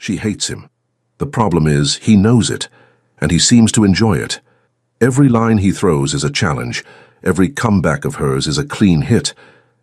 She hates him. The problem is, he knows it, and he seems to enjoy it. Every line he throws is a challenge, every comeback of hers is a clean hit,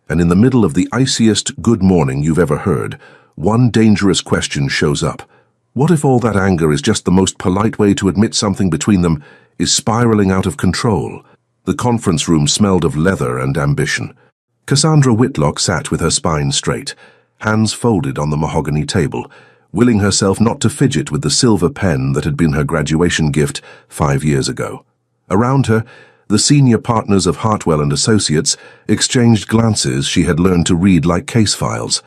and in the middle of the iciest good morning you've ever heard, one dangerous question shows up. What if all that anger is just the most polite way to admit something between them is spiraling out of control? The conference room smelled of leather and ambition. Cassandra Whitlock sat with her spine straight, hands folded on the mahogany table, willing herself not to fidget with the silver pen that had been her graduation gift 5 years ago. Around her, the senior partners of Hartwell and Associates exchanged glances she had learned to read like case files,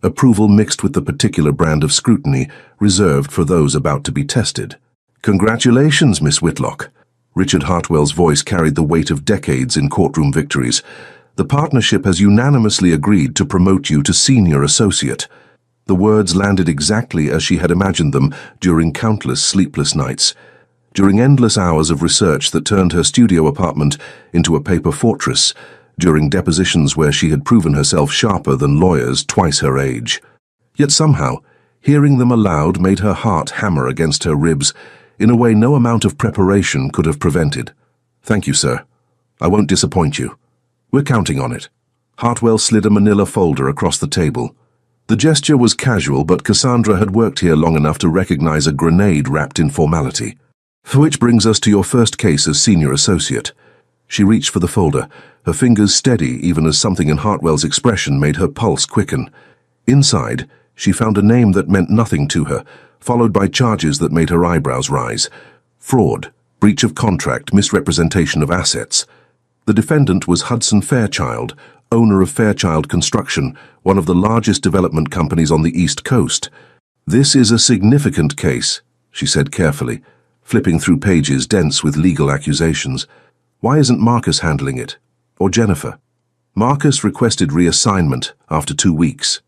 approval mixed with the particular brand of scrutiny reserved for those about to be tested. "Congratulations, Miss Whitlock." Richard Hartwell's voice carried the weight of decades in courtroom victories. "The partnership has unanimously agreed to promote you to senior associate." The words landed exactly as she had imagined them during countless sleepless nights, during endless hours of research that turned her studio apartment into a paper fortress, during depositions where she had proven herself sharper than lawyers twice her age. Yet somehow, hearing them aloud made her heart hammer against her ribs in a way no amount of preparation could have prevented. "Thank you, sir. I won't disappoint you. We're counting on it." Hartwell slid a manila folder across the table. The gesture was casual, but Cassandra had worked here long enough to recognize a grenade wrapped in formality. "Which brings us to your first case as senior associate." She reached for the folder, her fingers steady even as something in Hartwell's expression made her pulse quicken. Inside, she found a name that meant nothing to her, followed by charges that made her eyebrows rise. Fraud, breach of contract, misrepresentation of assets. The defendant was Hudson Fairchild, owner of Fairchild Construction, one of the largest development companies on the East Coast. "This is a significant case," she said carefully, flipping through pages dense with legal accusations. "Why isn't Marcus handling it? Or Jennifer?" Marcus requested reassignment after 2 weeks.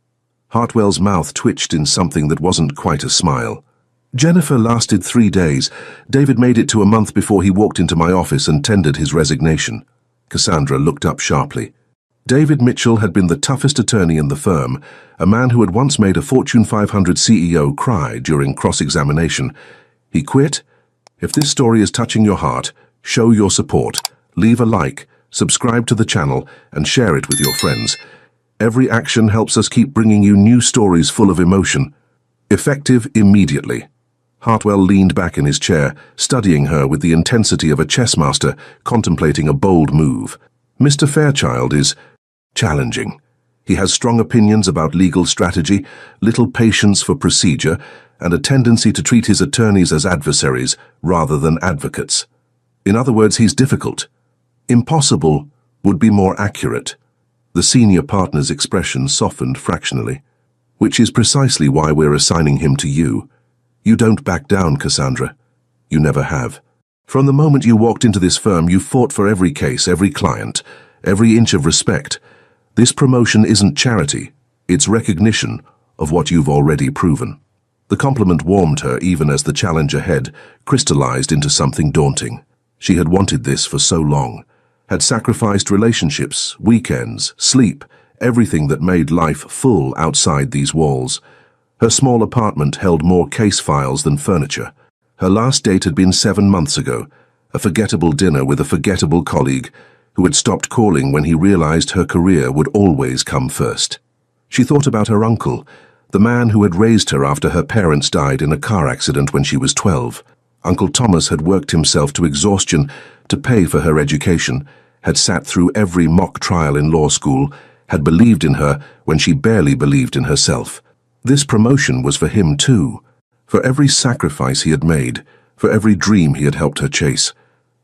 Hartwell's mouth twitched in something that wasn't quite a smile. "Jennifer lasted 3 days. David made it to a month before he walked into my office and tendered his resignation." Cassandra looked up sharply. David Mitchell had been the toughest attorney in the firm, a man who had once made a Fortune 500 CEO cry during cross-examination. He quit? If this story is touching your heart, show your support. Leave a like, subscribe to the channel, and share it with your friends. Every action helps us keep bringing you new stories full of emotion. Effective immediately. Hartwell leaned back in his chair, studying her with the intensity of a chess master contemplating a bold move. "Mr. Fairchild is challenging. He has strong opinions about legal strategy, little patience for procedure, and a tendency to treat his attorneys as adversaries rather than advocates. In other words, he's difficult. Impossible would be more accurate." The senior partner's expression softened fractionally. "Which is precisely why we're assigning him to you. You don't back down, Cassandra. You never have. From the moment you walked into this firm, you fought for every case, every client, every inch of respect. This promotion isn't charity. It's recognition of what you've already proven." The compliment warmed her even as the challenge ahead crystallized into something daunting. She had wanted this for so long, had sacrificed relationships, weekends, sleep, everything that made life full outside these walls. Her small apartment held more case files than furniture. Her last date had been 7 months ago, a forgettable dinner with a forgettable colleague who had stopped calling when he realized her career would always come first. She thought about her uncle, the man who had raised her after her parents died in a car accident when she was 12. Uncle Thomas had worked himself to exhaustion to pay for her education, had sat through every mock trial in law school, had believed in her when she barely believed in herself. This promotion was for him too, for every sacrifice he had made, for every dream he had helped her chase.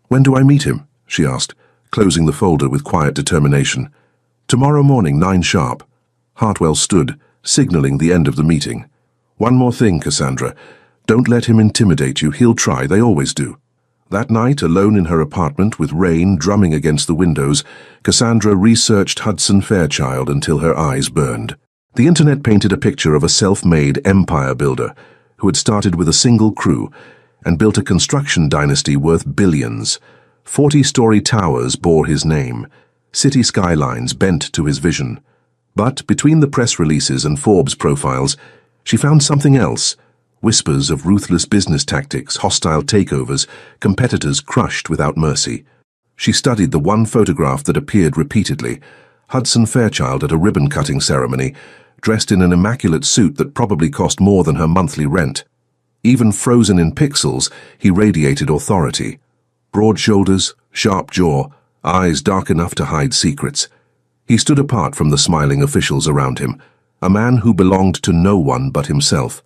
"When do I meet him?" she asked, closing the folder with quiet determination. "Tomorrow morning, 9 sharp." Hartwell stood, signaling the end of the meeting. "One more thing, Cassandra. Don't let him intimidate you. He'll try, they always do." That night, alone in her apartment with rain drumming against the windows, Cassandra researched Hudson Fairchild until her eyes burned. The internet painted a picture of a self-made empire builder who had started with a single crew and built a construction dynasty worth billions. 40-story towers bore his name, city skylines bent to his vision. But between the press releases and Forbes profiles, she found something else, Whispers of ruthless business tactics, hostile takeovers, competitors crushed without mercy. She studied the one photograph that appeared repeatedly: Hudson Fairchild at a ribbon-cutting ceremony, dressed in an immaculate suit that probably cost more than her monthly rent. Even frozen in pixels, he radiated authority. Broad shoulders, sharp jaw, eyes dark enough to hide secrets. He stood apart from the smiling officials around him, a man who belonged to no one but himself.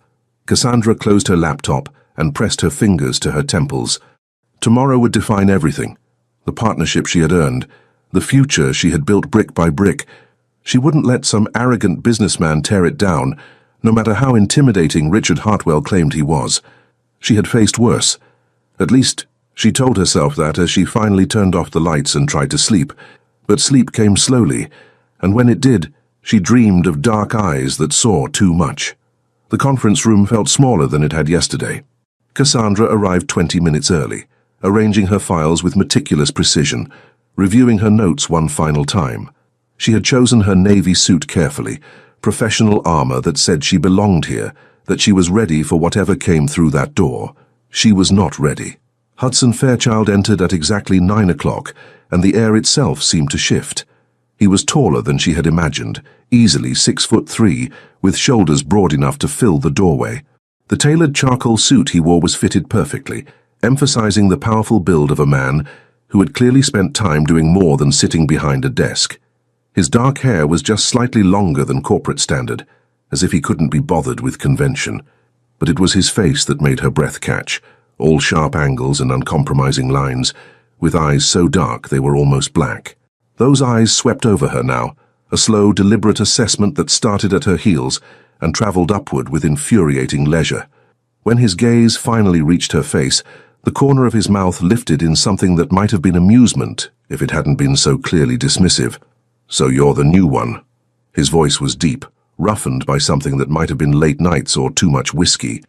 Cassandra closed her laptop and pressed her fingers to her temples. Tomorrow would define everything: the partnership she had earned, the future she had built brick by brick. She wouldn't let some arrogant businessman tear it down, no matter how intimidating Richard Hartwell claimed he was. She had faced worse. At least, she told herself that as she finally turned off the lights and tried to sleep. But sleep came slowly, and when it did, she dreamed of dark eyes that saw too much. The conference room felt smaller than it had yesterday. Cassandra arrived 20 minutes early, arranging her files with meticulous precision, reviewing her notes one final time. She had chosen her navy suit carefully, professional armor that said she belonged here, that she was ready for whatever came through that door. She was not ready. Hudson Fairchild entered at exactly 9 o'clock, and the air itself seemed to shift. He was taller than she had imagined, easily 6'3", with shoulders broad enough to fill the doorway. The tailored charcoal suit he wore was fitted perfectly, emphasizing the powerful build of a man who had clearly spent time doing more than sitting behind a desk. His dark hair was just slightly longer than corporate standard, as if he couldn't be bothered with convention. But it was his face that made her breath catch, all sharp angles and uncompromising lines, with eyes so dark they were almost black. Those eyes swept over her now, a slow, deliberate assessment that started at her heels and traveled upward with infuriating leisure. When his gaze finally reached her face, the corner of his mouth lifted in something that might have been amusement if it hadn't been so clearly dismissive. "So you're the new one." His voice was deep, roughened by something that might have been late nights or too much whiskey.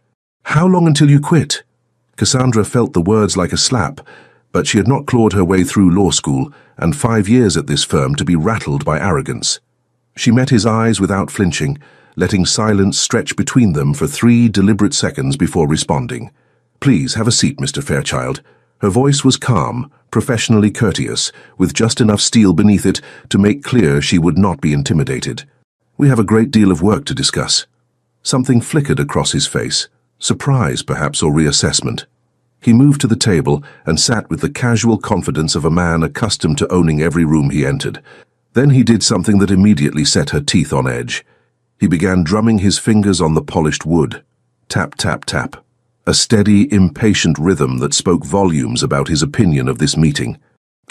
"How long until you quit?" Cassandra felt the words like a slap, but she had not clawed her way through law school and 5 years at this firm to be rattled by arrogance. She met his eyes without flinching, letting silence stretch between them for 3 deliberate seconds before responding. "Please have a seat, Mr. Fairchild." Her voice was calm, professionally courteous, with just enough steel beneath it to make clear she would not be intimidated. "We have a great deal of work to discuss." Something flickered across his face, surprise perhaps, or reassessment. He moved to the table and sat with the casual confidence of a man accustomed to owning every room he entered. Then he did something that immediately set her teeth on edge. He began drumming his fingers on the polished wood. Tap, tap, tap. A steady, impatient rhythm that spoke volumes about his opinion of this meeting.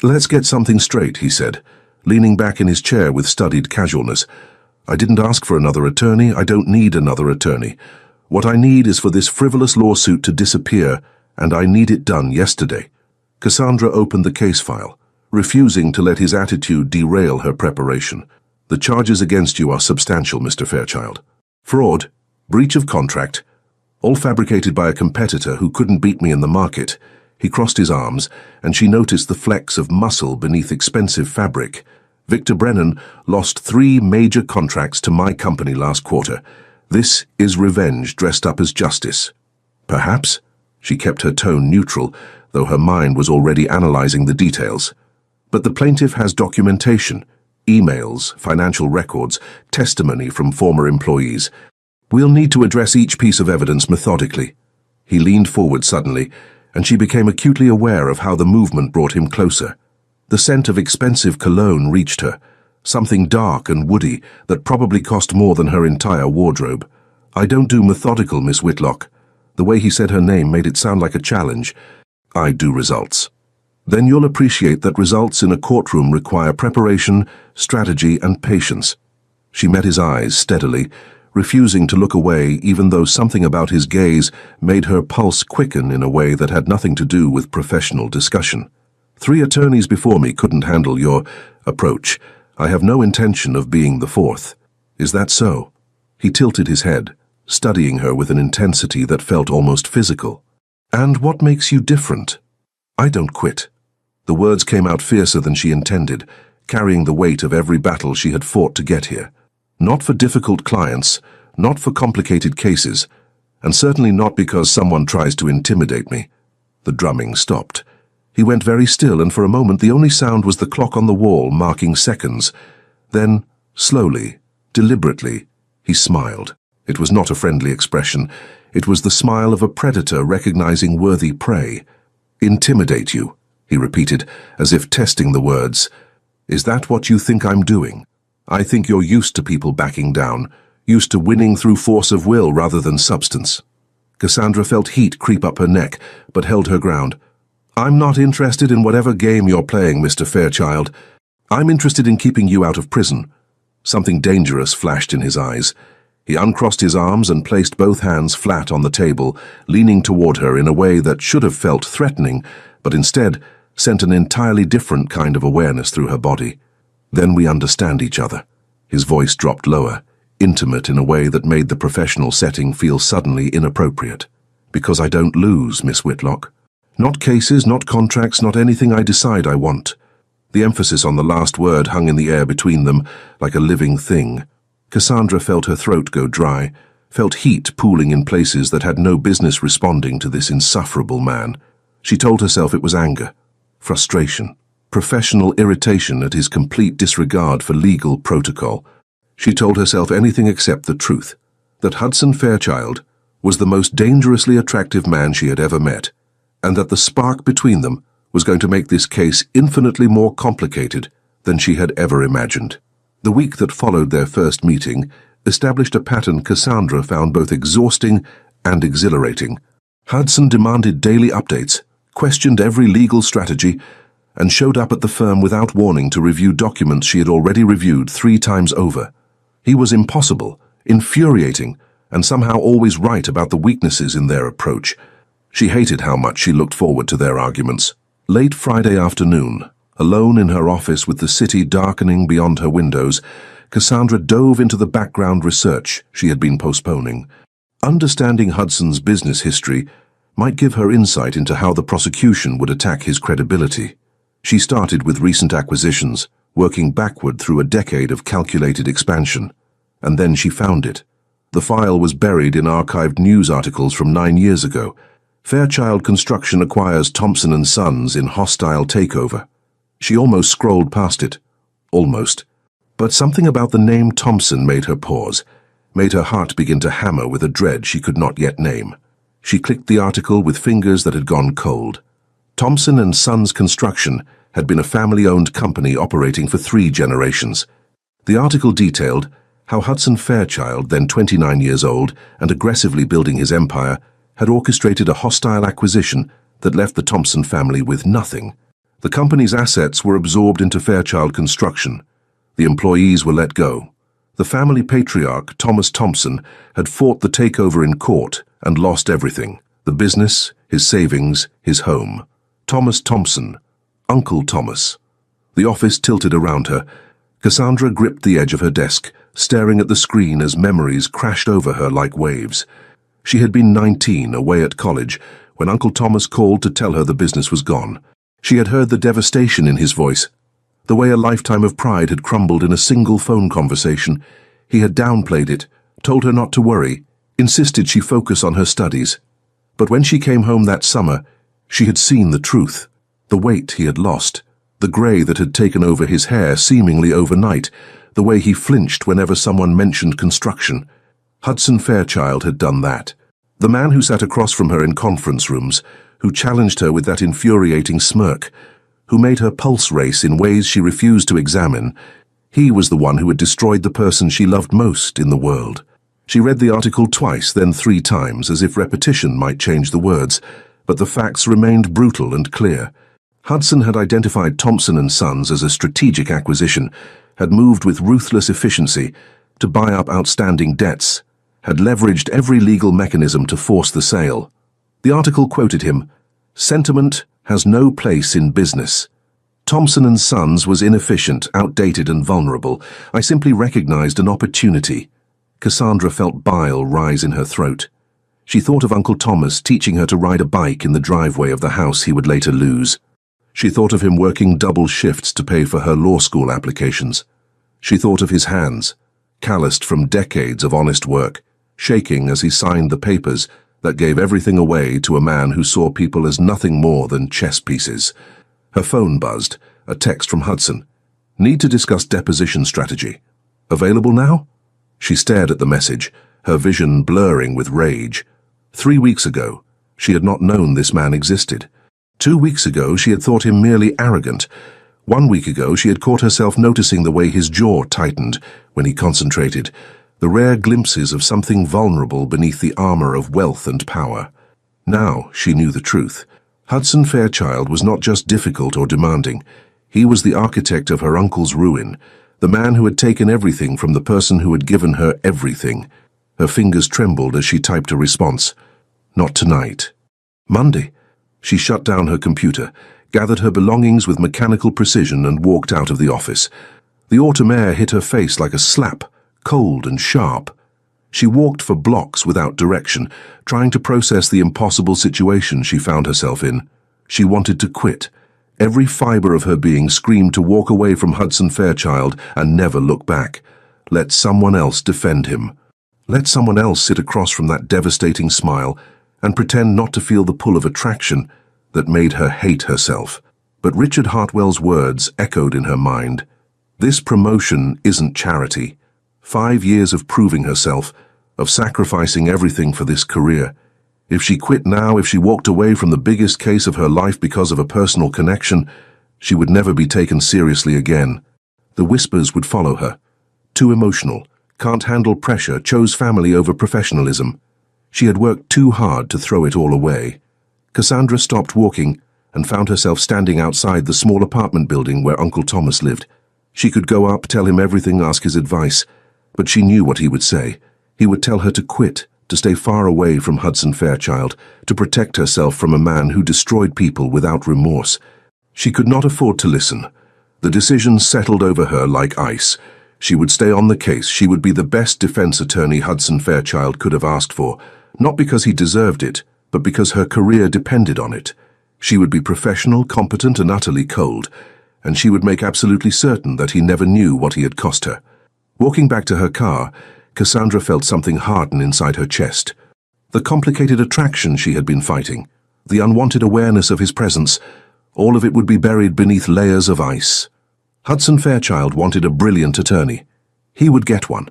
"Let's get something straight," he said, leaning back in his chair with studied casualness. "I didn't ask for another attorney. I don't need another attorney. What I need is for this frivolous lawsuit to disappear, and I need it done yesterday." Cassandra opened the case file, refusing to let his attitude derail her preparation. "The charges against you are substantial, Mr. Fairchild. Fraud, breach of contract, all fabricated by a competitor who couldn't beat me in the market." He crossed his arms, and she noticed the flecks of muscle beneath expensive fabric. "Victor Brennan lost 3 major contracts to my company last quarter. This is revenge dressed up as justice." "Perhaps?" She kept her tone neutral, though her mind was already analyzing the details. "But the plaintiff has documentation, emails, financial records, testimony from former employees. We'll need to address each piece of evidence methodically." He leaned forward suddenly, and she became acutely aware of how the movement brought him closer. The scent of expensive cologne reached her, something dark and woody that probably cost more than her entire wardrobe. "I don't do methodical, Miss Whitlock." The way he said her name made it sound like a challenge. "I do results." "Then you'll appreciate that results in a courtroom require preparation, strategy, and patience." She met his eyes steadily, refusing to look away even though something about his gaze made her pulse quicken in a way that had nothing to do with professional discussion. "3 attorneys before me couldn't handle your approach. I have no intention of being the 4th. Is that so?" He tilted his head, studying her with an intensity that felt almost physical. "And what makes you different?" "I don't quit." The words came out fiercer than she intended, carrying the weight of every battle she had fought to get here. "Not for difficult clients, not for complicated cases. and certainly not because someone tries to intimidate me." The drumming stopped. He went very still, and for a moment the only sound was the clock on the wall marking seconds. Then, slowly, deliberately, he smiled. It was not a friendly expression. It was the smile of a predator recognizing worthy prey. "Intimidate you," he repeated, as if testing the words. "Is that what you think I'm doing? I think you're used to people backing down, used to winning through force of will rather than substance." Cassandra felt heat creep up her neck, but held her ground. "I'm not interested in whatever game you're playing, Mr. Fairchild. I'm interested in keeping you out of prison." Something dangerous flashed in his eyes. He uncrossed his arms and placed both hands flat on the table, leaning toward her in a way that should have felt threatening, but instead sent an entirely different kind of awareness through her body. "Then we understand each other." His voice dropped lower, intimate in a way that made the professional setting feel suddenly inappropriate. "Because I don't lose, Miss Whitlock. Not cases, not contracts, not anything I decide I want." The emphasis on the last word hung in the air between them, like a living thing. Cassandra felt her throat go dry, felt heat pooling in places that had no business responding to this insufferable man. She told herself it was anger, frustration, professional irritation at his complete disregard for legal protocol. She told herself anything except the truth, that Hudson Fairchild was the most dangerously attractive man she had ever met, and that the spark between them was going to make this case infinitely more complicated than she had ever imagined. The week that followed their first meeting established a pattern Cassandra found both exhausting and exhilarating. Hudson demanded daily updates, questioned every legal strategy, and showed up at the firm without warning to review documents she had already reviewed 3 times over. He was impossible, infuriating, and somehow always right about the weaknesses in their approach. She hated how much she looked forward to their arguments. Late Friday afternoon, alone in her office with the city darkening beyond her windows, Cassandra dove into the background research she had been postponing. Understanding Hudson's business history might give her insight into how the prosecution would attack his credibility. She started with recent acquisitions, working backward through a decade of calculated expansion. And then she found it. The file was buried in archived news articles from 9 years ago. Fairchild Construction acquires Thompson & Sons in hostile takeover. She almost scrolled past it. Almost. But something about the name Thompson made her pause, made her heart begin to hammer with a dread she could not yet name. She clicked the article with fingers that had gone cold. Thompson & Sons Construction had been a family-owned company operating for 3 generations. The article detailed how Hudson Fairchild, then 29 years old and aggressively building his empire, had orchestrated a hostile acquisition that left the Thompson family with nothing. The company's assets were absorbed into Fairchild Construction. The employees were let go. The family patriarch, Thomas Thompson, had fought the takeover in court and lost everything: the business, his savings, his home. Thomas Thompson, Uncle Thomas. The office tilted around her. Cassandra gripped the edge of her desk, staring at the screen as memories crashed over her like waves. She had been 19, away at college, when Uncle Thomas called to tell her the business was gone. She had heard the devastation in his voice, the way a lifetime of pride had crumbled in a single phone conversation. He had downplayed it, told her not to worry, insisted she focus on her studies. But when she came home that summer, she had seen the truth, the weight he had lost, the grey that had taken over his hair seemingly overnight, the way he flinched whenever someone mentioned construction. Hudson Fairchild had done that. The man who sat across from her in conference rooms, who challenged her with that infuriating smirk, who made her pulse race in ways she refused to examine, he was the one who had destroyed the person she loved most in the world. She read the article twice, then 3 times, as if repetition might change the words, but the facts remained brutal and clear. Hudson had identified Thompson & Sons as a strategic acquisition, had moved with ruthless efficiency to buy up outstanding debts, had leveraged every legal mechanism to force the sale. The article quoted him, "Sentiment has no place in business. Thompson & Sons was inefficient, outdated and vulnerable. I simply recognized an opportunity." Cassandra felt bile rise in her throat. She thought of Uncle Thomas teaching her to ride a bike in the driveway of the house he would later lose. She thought of him working double shifts to pay for her law school applications. She thought of his hands, calloused from decades of honest work, shaking as he signed the papers that gave everything away to a man who saw people as nothing more than chess pieces. Her phone buzzed, a text from Hudson. Need to discuss deposition strategy. Available now? She stared at the message, her vision blurring with rage. 3 weeks ago, she had not known this man existed. 2 weeks ago, she had thought him merely arrogant. 1 week ago, she had caught herself noticing the way his jaw tightened when he concentrated, the rare glimpses of something vulnerable beneath the armor of wealth and power. Now she knew the truth. Hudson Fairchild was not just difficult or demanding. He was the architect of her uncle's ruin, the man who had taken everything from the person who had given her everything. Her fingers trembled as she typed a response. Not tonight. Monday. She shut down her computer, gathered her belongings with mechanical precision and walked out of the office. The autumn air hit her face like a slap, cold and sharp. She walked for blocks without direction, trying to process the impossible situation she found herself in. She wanted to quit. Every fiber of her being screamed to walk away from Hudson Fairchild and never look back. Let someone else defend him. Let someone else sit across from that devastating smile and pretend not to feel the pull of attraction that made her hate herself. But Richard Hartwell's words echoed in her mind. This promotion isn't charity. 5 years of proving herself, of sacrificing everything for this career. If she quit now, if she walked away from the biggest case of her life because of a personal connection, she would never be taken seriously again. The whispers would follow her. Too emotional, can't handle pressure, chose family over professionalism. She had worked too hard to throw it all away. Cassandra stopped walking and found herself standing outside the small apartment building where Uncle Thomas lived. She could go up, tell him everything, ask his advice. But she knew what he would say. He would tell her to quit, to stay far away from Hudson Fairchild, to protect herself from a man who destroyed people without remorse. She could not afford to listen. The decision settled over her like ice. She would stay on the case. She would be the best defense attorney Hudson Fairchild could have asked for, not because he deserved it, but because her career depended on it. She would be professional, competent, and utterly cold, and she would make absolutely certain that he never knew what he had cost her. Walking back to her car, Cassandra felt something harden inside her chest. The complicated attraction she had been fighting, the unwanted awareness of his presence, all of it would be buried beneath layers of ice. Hudson Fairchild wanted a brilliant attorney. He would get one,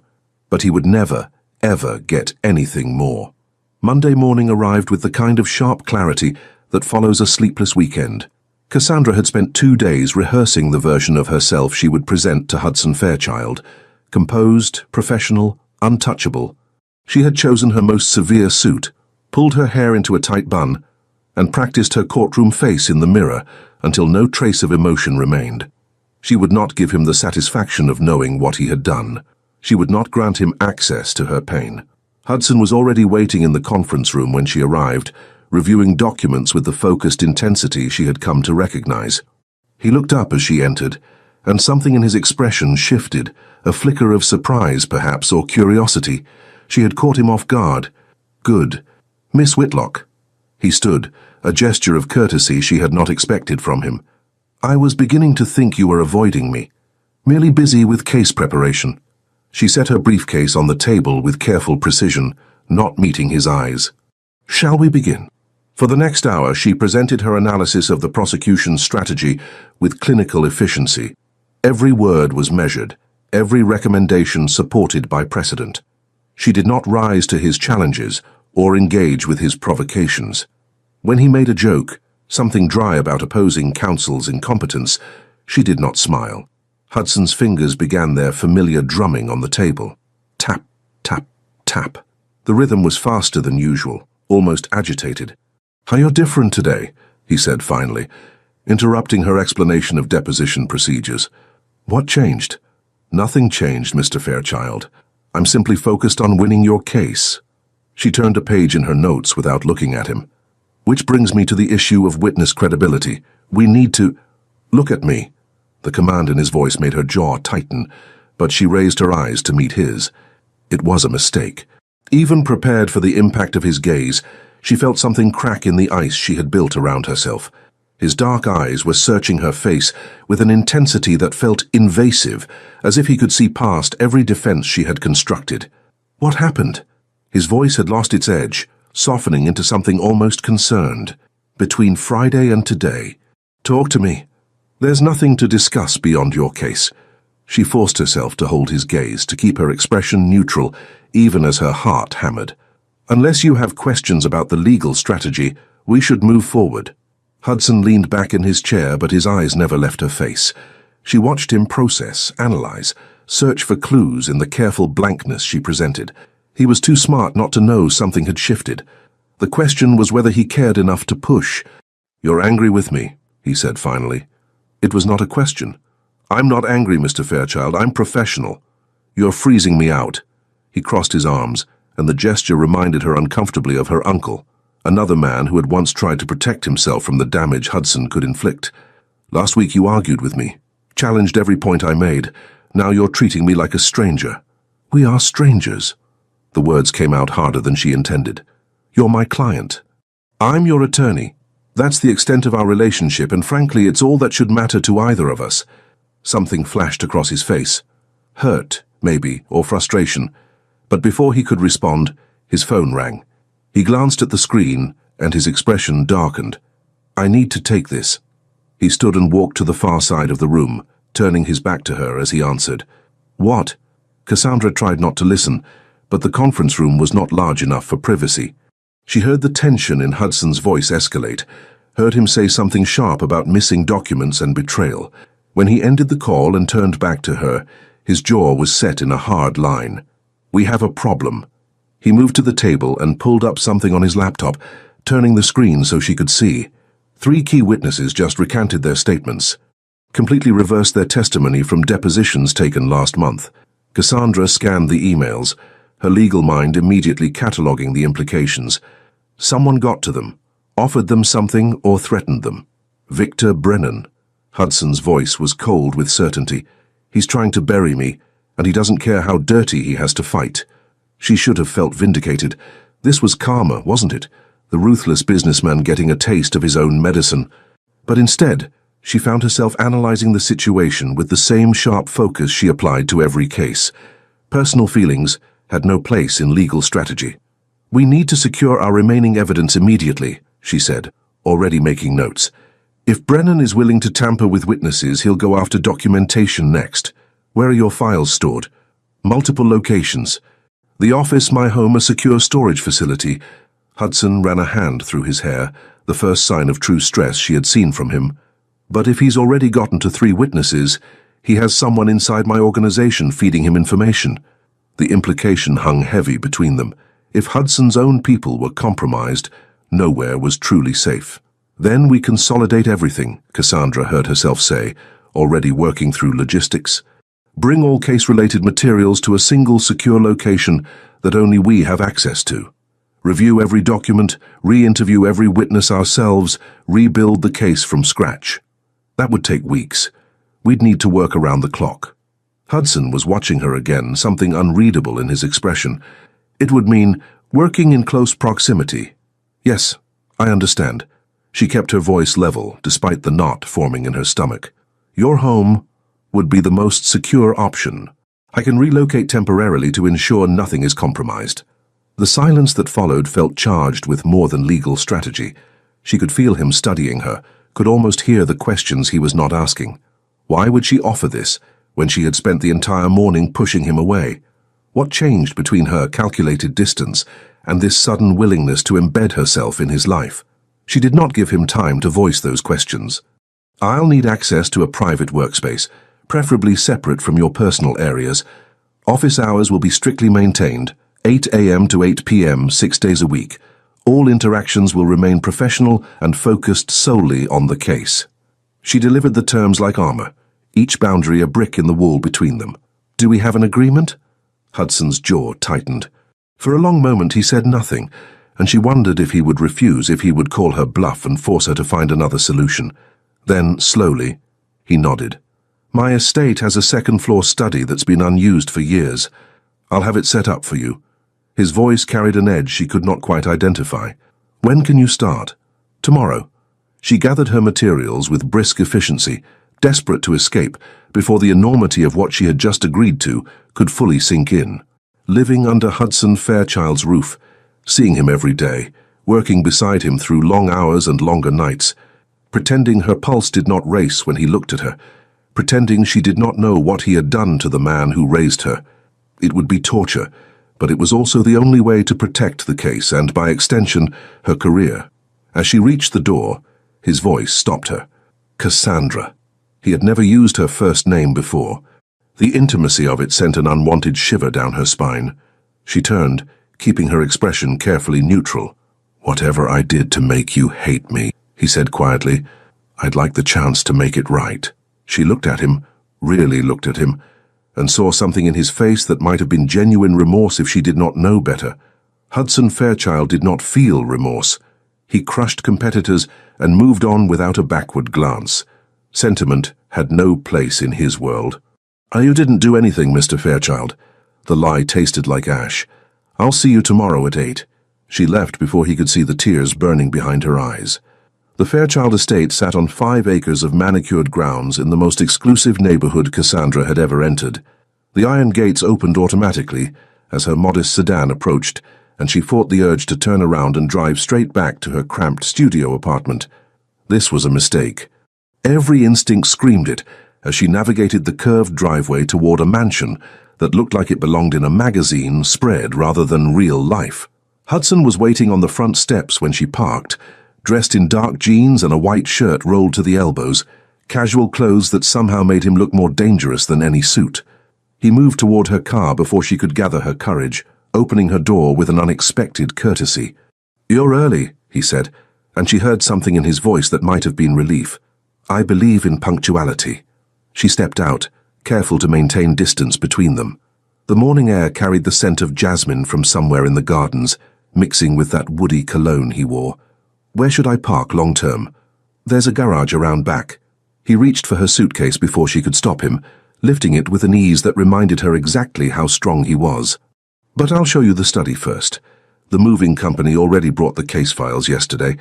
but he would never, ever get anything more. Monday morning arrived with the kind of sharp clarity that follows a sleepless weekend. Cassandra had spent 2 days rehearsing the version of herself she would present to Hudson Fairchild. Composed, professional, untouchable. She had chosen her most severe suit, pulled her hair into a tight bun, and practiced her courtroom face in the mirror until no trace of emotion remained. She would not give him the satisfaction of knowing what he had done. She would not grant him access to her pain. Hudson was already waiting in the conference room when she arrived, reviewing documents with the focused intensity she had come to recognize. He looked up as she entered, and something in his expression shifted, a flicker of surprise, perhaps, or curiosity. She had caught him off guard. Good. Miss Whitlock. He stood, a gesture of courtesy she had not expected from him. I was beginning to think you were avoiding me. Merely busy with case preparation. She set her briefcase on the table with careful precision, not meeting his eyes. Shall we begin? For the next hour, she presented her analysis of the prosecution's strategy with clinical efficiency. Every word was measured, every recommendation supported by precedent. She did not rise to his challenges or engage with his provocations. When he made a joke, something dry about opposing counsel's incompetence, she did not smile. Hudson's fingers began their familiar drumming on the table. Tap, tap, tap. The rhythm was faster than usual, almost agitated. How you're different today, he said finally, interrupting her explanation of deposition procedures. What changed? Nothing changed, Mr. Fairchild. I'm simply focused on winning your case. She turned a page in her notes without looking at him. Which brings me to the issue of witness credibility. We need to... Look at me. The command in his voice made her jaw tighten, but she raised her eyes to meet his. It was a mistake. Even prepared for the impact of his gaze, she felt something crack in the ice she had built around herself. His dark eyes were searching her face with an intensity that felt invasive, as if he could see past every defense she had constructed. What happened? His voice had lost its edge, softening into something almost concerned. "Between Friday and today. Talk to me. There's nothing to discuss beyond your case." She forced herself to hold his gaze, to keep her expression neutral, even as her heart hammered. "Unless you have questions about the legal strategy, we should move forward." Hudson leaned back in his chair, but his eyes never left her face. She watched him process, analyze, search for clues in the careful blankness she presented. He was too smart not to know something had shifted. The question was whether he cared enough to push. "You're angry with me," he said finally. It was not a question. "I'm not angry, Mr. Fairchild. I'm professional. You're freezing me out." He crossed his arms, and the gesture reminded her uncomfortably of her uncle, another man who had once tried to protect himself from the damage Hudson could inflict. "Last week you argued with me, challenged every point I made. Now you're treating me like a stranger." "We are strangers." The words came out harder than she intended. "You're my client. I'm your attorney. That's the extent of our relationship, and frankly, it's all that should matter to either of us." Something flashed across his face. Hurt, maybe, or frustration. But before he could respond, his phone rang. He glanced at the screen, and his expression darkened. "I need to take this." He stood and walked to the far side of the room, turning his back to her as he answered. "What?" Cassandra tried not to listen, but the conference room was not large enough for privacy. She heard the tension in Hudson's voice escalate, heard him say something sharp about missing documents and betrayal. When he ended the call and turned back to her, his jaw was set in a hard line. "We have a problem." He moved to the table and pulled up something on his laptop, turning the screen so she could see. 3 key witnesses just recanted their statements, completely reversed their testimony from depositions taken last month. Cassandra scanned the emails, her legal mind immediately cataloguing the implications. Someone got to them, offered them something, or threatened them. Victor Brennan. Hudson's voice was cold with certainty. "He's trying to bury me, and he doesn't care how dirty he has to fight." She should have felt vindicated. This was karma, wasn't it? The ruthless businessman getting a taste of his own medicine. But instead, she found herself analyzing the situation with the same sharp focus she applied to every case. Personal feelings had no place in legal strategy. "We need to secure our remaining evidence immediately," she said, already making notes. "If Brennan is willing to tamper with witnesses, he'll go after documentation next. Where are your files stored?" "Multiple locations. The office, my home, a secure storage facility." Hudson ran a hand through his hair, the first sign of true stress she had seen from him. "But if he's already gotten to 3 witnesses, he has someone inside my organization feeding him information." The implication hung heavy between them. If Hudson's own people were compromised, nowhere was truly safe. "Then we consolidate everything," Cassandra heard herself say, already working through logistics. "Bring all case-related materials to a single secure location that only we have access to. Review every document, re-interview every witness ourselves, rebuild the case from scratch." That would take weeks. We'd need to work around the clock. Hudson was watching her again, something unreadable in his expression. "It would mean working in close proximity." "Yes, I understand." She kept her voice level, despite the knot forming in her stomach. "Your home would be the most secure option. I can relocate temporarily to ensure nothing is compromised." The silence that followed felt charged with more than legal strategy. She could feel him studying her, could almost hear the questions he was not asking. Why would she offer this, when she had spent the entire morning pushing him away? What changed between her calculated distance and this sudden willingness to embed herself in his life? She did not give him time to voice those questions. "I'll need access to a private workspace, preferably separate from your personal areas. Office hours will be strictly maintained, 8 a.m. to 8 p.m. 6 days a week. All interactions will remain professional and focused solely on the case." She delivered the terms like armor, each boundary a brick in the wall between them. "Do we have an agreement?" Hudson's jaw tightened. For a long moment he said nothing, and she wondered if he would refuse, if he would call her bluff and force her to find another solution. Then, slowly, he nodded. "My estate has a second-floor study that's been unused for years. I'll have it set up for you." His voice carried an edge she could not quite identify. "When can you start?" "Tomorrow." She gathered her materials with brisk efficiency, desperate to escape before the enormity of what she had just agreed to could fully sink in. living under Hudson Fairchild's roof, seeing him every day, working beside him through long hours and longer nights, pretending her pulse did not race when he looked at her, pretending she did not know what he had done to the man who raised her. It would be torture, but it was also the only way to protect the case and, by extension, her career. As she reached the door, his voice stopped her. Cassandra. He had never used her first name before. The intimacy of it sent an unwanted shiver down her spine. She turned, keeping her expression carefully neutral. "Whatever I did to make you hate me," he said quietly, "I'd like the chance to make it right." She looked at him, really looked at him, and saw something in his face that might have been genuine remorse if she did not know better. Hudson Fairchild did not feel remorse. He crushed competitors and moved on without a backward glance. Sentiment had no place in his world. "You didn't do anything, Mr. Fairchild." The lie tasted like ash. "I'll see you tomorrow at 8. She left before he could see the tears burning behind her eyes. The Fairchild estate sat on 5 acres of manicured grounds in the most exclusive neighborhood Cassandra had ever entered. The iron gates opened automatically as her modest sedan approached, and she fought the urge to turn around and drive straight back to her cramped studio apartment. This was a mistake. Every instinct screamed it as she navigated the curved driveway toward a mansion that looked like it belonged in a magazine spread rather than real life. Hudson was waiting on the front steps when she parked, dressed in dark jeans and a white shirt rolled to the elbows, casual clothes that somehow made him look more dangerous than any suit. He moved toward her car before she could gather her courage, opening her door with an unexpected courtesy. "You're early," he said, and she heard something in his voice that might have been relief. "I believe in punctuality." She stepped out, careful to maintain distance between them. The morning air carried the scent of jasmine from somewhere in the gardens, mixing with that woody cologne he wore. "Where should I park long-term?" "There's a garage around back." He reached for her suitcase before she could stop him, lifting it with an ease that reminded her exactly how strong he was. "But I'll show you the study first. The moving company already brought the case files yesterday."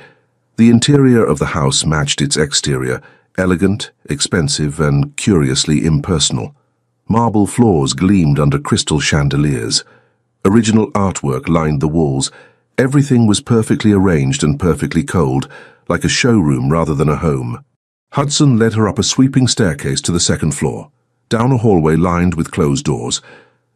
The interior of the house matched its exterior, elegant, expensive, and curiously impersonal. Marble floors gleamed under crystal chandeliers. Original artwork lined the walls. Everything was perfectly arranged and perfectly cold, like a showroom rather than a home. Hudson led her up a sweeping staircase to the second floor, down a hallway lined with closed doors,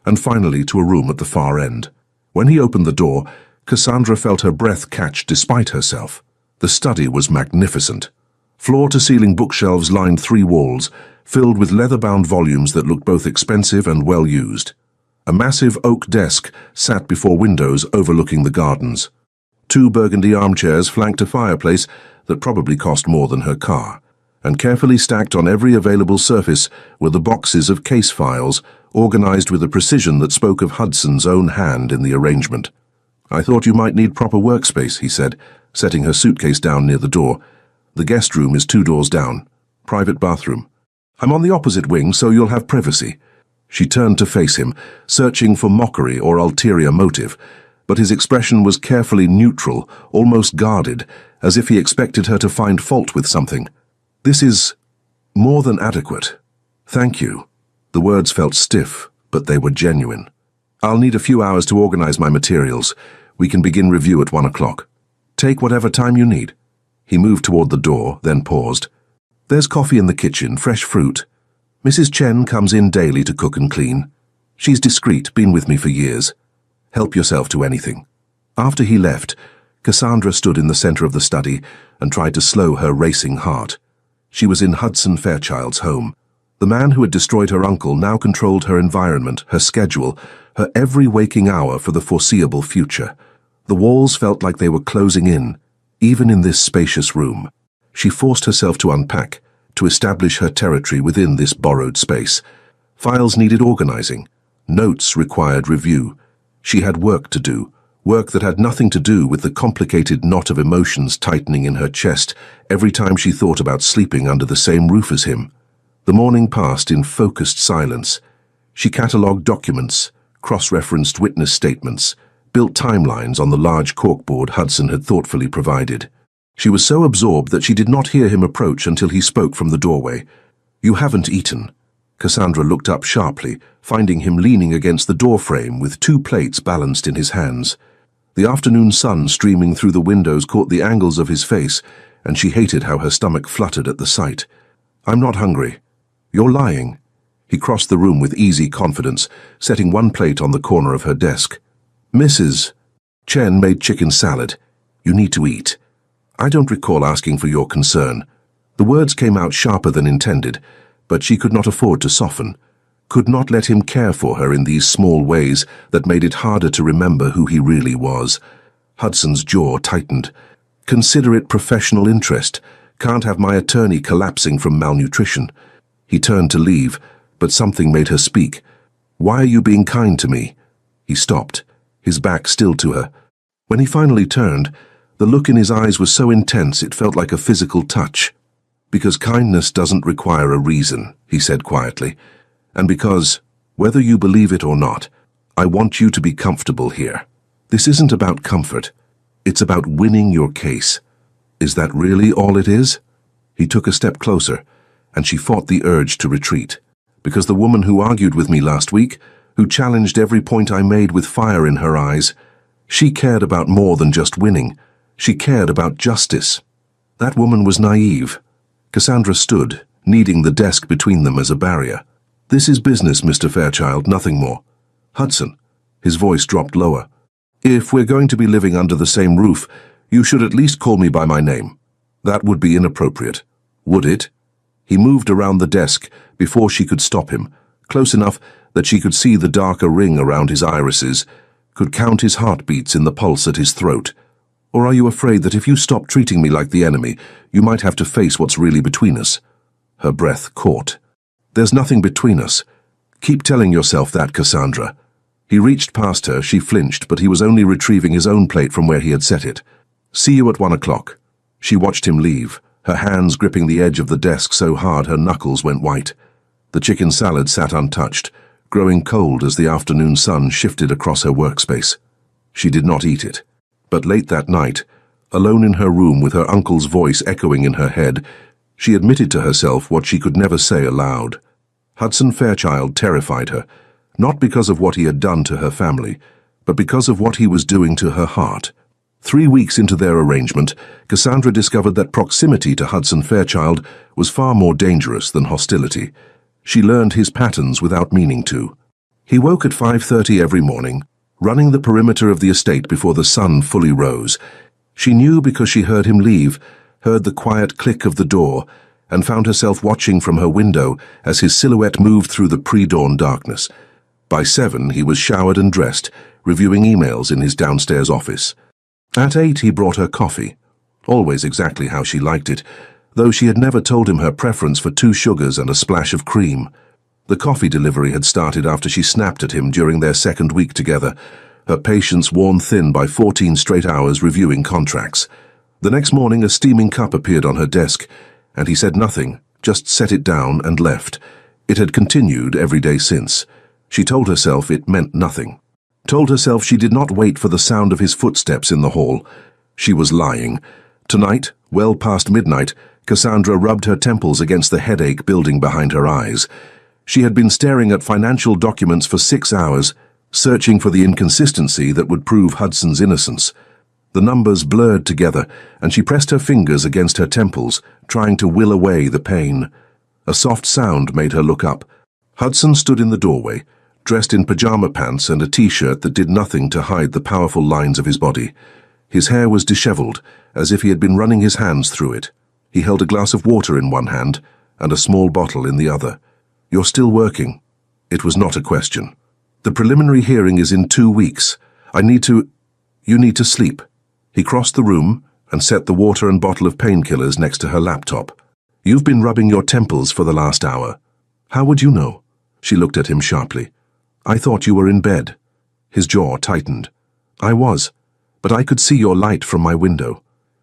and finally to a room at the far end. When he opened the door, Cassandra felt her breath catch despite herself. The study was magnificent. Floor-to-ceiling bookshelves lined 3 walls, filled with leather-bound volumes that looked both expensive and well-used. A massive oak desk sat before windows overlooking the gardens. 2 burgundy armchairs flanked a fireplace that probably cost more than her car, and carefully stacked on every available surface were the boxes of case files, organized with a precision that spoke of Hudson's own hand in the arrangement. "I thought you might need proper workspace," he said, setting her suitcase down near the door. "The guest room is 2 doors down. Private bathroom. I'm on the opposite wing, so you'll have privacy." She turned to face him, searching for mockery or ulterior motive, but his expression was carefully neutral, almost guarded, as if he expected her to find fault with something. "This is more than adequate. Thank you." The words felt stiff, but they were genuine. "I'll need a few hours to organize my materials. We can begin review at 1 o'clock. Take whatever time you need." He moved toward the door, then paused. "There's coffee in the kitchen, fresh fruit. Mrs. Chen comes in daily to cook and clean. She's discreet, been with me for years. Help yourself to anything." After he left, Cassandra stood in the center of the study and tried to slow her racing heart. She was in Hudson Fairchild's home. The man who had destroyed her uncle now controlled her environment, her schedule, her every waking hour for the foreseeable future. The walls felt like they were closing in, even in this spacious room. She forced herself to unpack, to establish her territory within this borrowed space. Files needed organizing. Notes required review. She had work to do, work that had nothing to do with the complicated knot of emotions tightening in her chest every time she thought about sleeping under the same roof as him. The morning passed in focused silence. She catalogued documents, cross-referenced witness statements, built timelines on the large corkboard Hudson had thoughtfully provided. She was so absorbed that she did not hear him approach until he spoke from the doorway. "You haven't eaten." Cassandra looked up sharply, finding him leaning against the doorframe with 2 plates balanced in his hands. The afternoon sun streaming through the windows caught the angles of his face, and she hated how her stomach fluttered at the sight. "I'm not hungry." "You're lying." He crossed the room with easy confidence, setting 1 plate on the corner of her desk. "Mrs. Chen made chicken salad. You need to eat." "I don't recall asking for your concern." The words came out sharper than intended, but she could not afford to soften, could not let him care for her in these small ways that made it harder to remember who he really was. Hudson's jaw tightened. "Consider it professional interest. Can't have my attorney collapsing from malnutrition." He turned to leave, but something made her speak. "Why are you being kind to me?" He stopped, his back still to her. When he finally turned, the look in his eyes was so intense it felt like a physical touch. "Because kindness doesn't require a reason," he said quietly. "And because, whether you believe it or not, I want you to be comfortable here. This isn't about comfort. It's about winning your case." "Is that really all it is?" He took a step closer, and she fought the urge to retreat. "Because the woman who argued with me last week, who challenged every point I made with fire in her eyes, she cared about more than just winning. She cared about justice. That woman was naive." Cassandra stood, kneading the desk between them as a barrier. "This is business, Mr. Fairchild, nothing more." "Hudson." His voice dropped lower. "If we're going to be living under the same roof, you should at least call me by my name." "That would be inappropriate." "Would it?" He moved around the desk before she could stop him, close enough that she could see the darker ring around his irises, could count his heartbeats in the pulse at his throat. "Or are you afraid that if you stop treating me like the enemy, you might have to face what's really between us?" Her breath caught. "There's nothing between us. Keep telling yourself that, Cassandra." He reached past her, she flinched, but he was only retrieving his own plate from where he had set it. "See you at 1 o'clock." She watched him leave, her hands gripping the edge of the desk so hard her knuckles went white. The chicken salad sat untouched, growing cold as the afternoon sun shifted across her workspace. She did not eat it. But late that night, alone in her room with her uncle's voice echoing in her head, she admitted to herself what she could never say aloud. Hudson Fairchild terrified her, not because of what he had done to her family, but because of what he was doing to her heart. 3 weeks into their arrangement, Cassandra discovered that proximity to Hudson Fairchild was far more dangerous than hostility. She learned his patterns without meaning to. He woke at 5:30 every morning, running the perimeter of the estate before the sun fully rose. She knew because she heard him leave, heard the quiet click of the door, and found herself watching from her window as his silhouette moved through the pre-dawn darkness. By 7, he was showered and dressed, reviewing emails in his downstairs office. At 8, he brought her coffee, always exactly how she liked it, though she had never told him her preference for 2 sugars and a splash of cream. The coffee delivery had started after she snapped at him during their 2nd week together, her patience worn thin by 14 straight hours reviewing contracts. The next morning a steaming cup appeared on her desk, and he said nothing, just set it down and left. It had continued every day since. She told herself it meant nothing. Told herself she did not wait for the sound of his footsteps in the hall. She was lying. Tonight, well past midnight, Cassandra rubbed her temples against the headache building behind her eyes. She had been staring at financial documents for 6 hours, searching for the inconsistency that would prove Hudson's innocence. The numbers blurred together, and she pressed her fingers against her temples, trying to will away the pain. A soft sound made her look up. Hudson stood in the doorway, dressed in pajama pants and a t-shirt that did nothing to hide the powerful lines of his body. His hair was disheveled, as if he had been running his hands through it. He held a glass of water in one hand and a small bottle in the other. "You're still working?" It was not a question. "The preliminary hearing is in 2 weeks. You need to sleep." He crossed the room and set the water and bottle of painkillers next to her laptop. "You've been rubbing your temples for the last hour." "How would you know?" She looked at him sharply. "I thought you were in bed." His jaw tightened. "I was, but I could see your light from my window."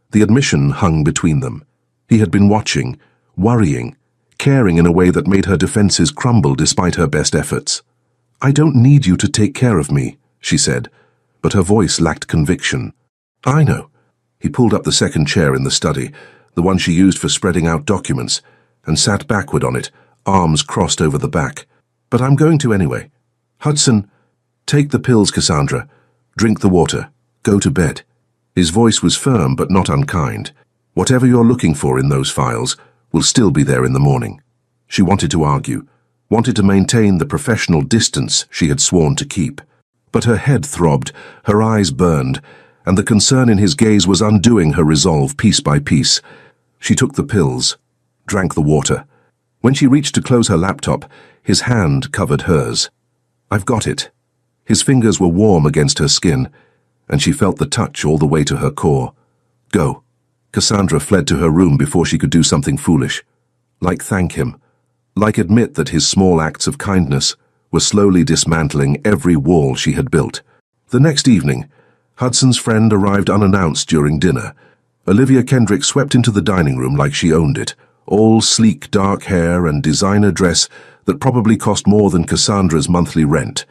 The admission hung between them. He had been watching, worrying, caring in a way that made her defenses crumble despite her best efforts. "I don't need you to take care of me," she said, but her voice lacked conviction. "I know." He pulled up the second chair in the study, the one she used for spreading out documents, and sat backward on it, arms crossed over the back. "But I'm going to anyway. Hudson, take the pills, Cassandra. Drink the water. Go to bed." His voice was firm but not unkind. "Whatever you're looking for in those files will still be there in the morning." She wanted to argue, wanted to maintain the professional distance she had sworn to keep. But her head throbbed, her eyes burned, and the concern in his gaze was undoing her resolve piece by piece. She took the pills, drank the water. When she reached to close her laptop, his hand covered hers. "I've got it." His fingers were warm against her skin, and she felt the touch all the way to her core. "Go." Cassandra fled to her room before she could do something foolish. Like thank him. Like admit that his small acts of kindness were slowly dismantling every wall she had built. The next evening, Hudson's friend arrived unannounced during dinner. Olivia Kendrick swept into the dining room like she owned it, all sleek dark hair and designer dress that probably cost more than Cassandra's monthly rent.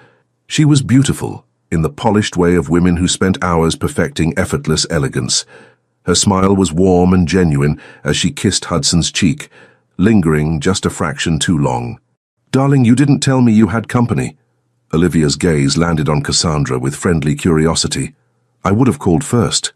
She was beautiful, in the polished way of women who spent hours perfecting effortless elegance. Her smile was warm and genuine as she kissed Hudson's cheek, lingering just a fraction too long. "Darling, you didn't tell me you had company." Olivia's gaze landed on Cassandra with friendly curiosity. "I would have called first."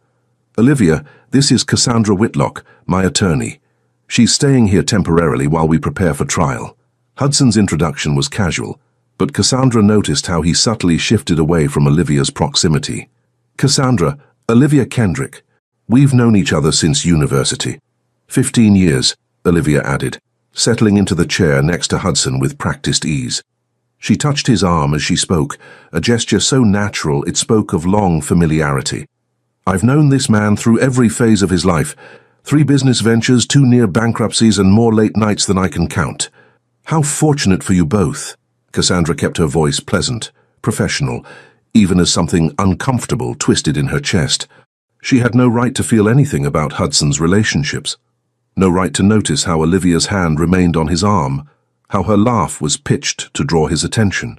"Olivia, this is Cassandra Whitlock, my attorney. She's staying here temporarily while we prepare for trial." Hudson's introduction was casual, but Cassandra noticed how he subtly shifted away from Olivia's proximity. "Cassandra, Olivia Kendrick. We've known each other since university." 15 years, Olivia added, settling into the chair next to Hudson with practiced ease. She touched his arm as she spoke, a gesture so natural it spoke of long familiarity. "I've known this man through every phase of his life. 3 business ventures, 2 near bankruptcies, and more late nights than I can count." "How fortunate for you both." Cassandra kept her voice pleasant, professional, even as something uncomfortable twisted in her chest. She had no right to feel anything about Hudson's relationships. No right to notice how Olivia's hand remained on his arm, how her laugh was pitched to draw his attention.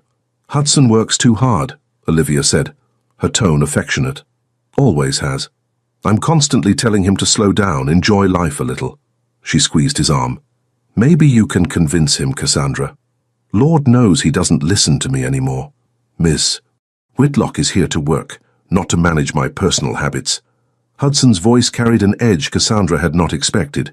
"Hudson works too hard," Olivia said, her tone affectionate. "Always has. I'm constantly telling him to slow down, enjoy life a little." She squeezed his arm. "Maybe you can convince him, Cassandra. Lord knows he doesn't listen to me anymore. Miss Whitlock is here to work, not to manage my personal habits." Hudson's voice carried an edge Cassandra had not expected.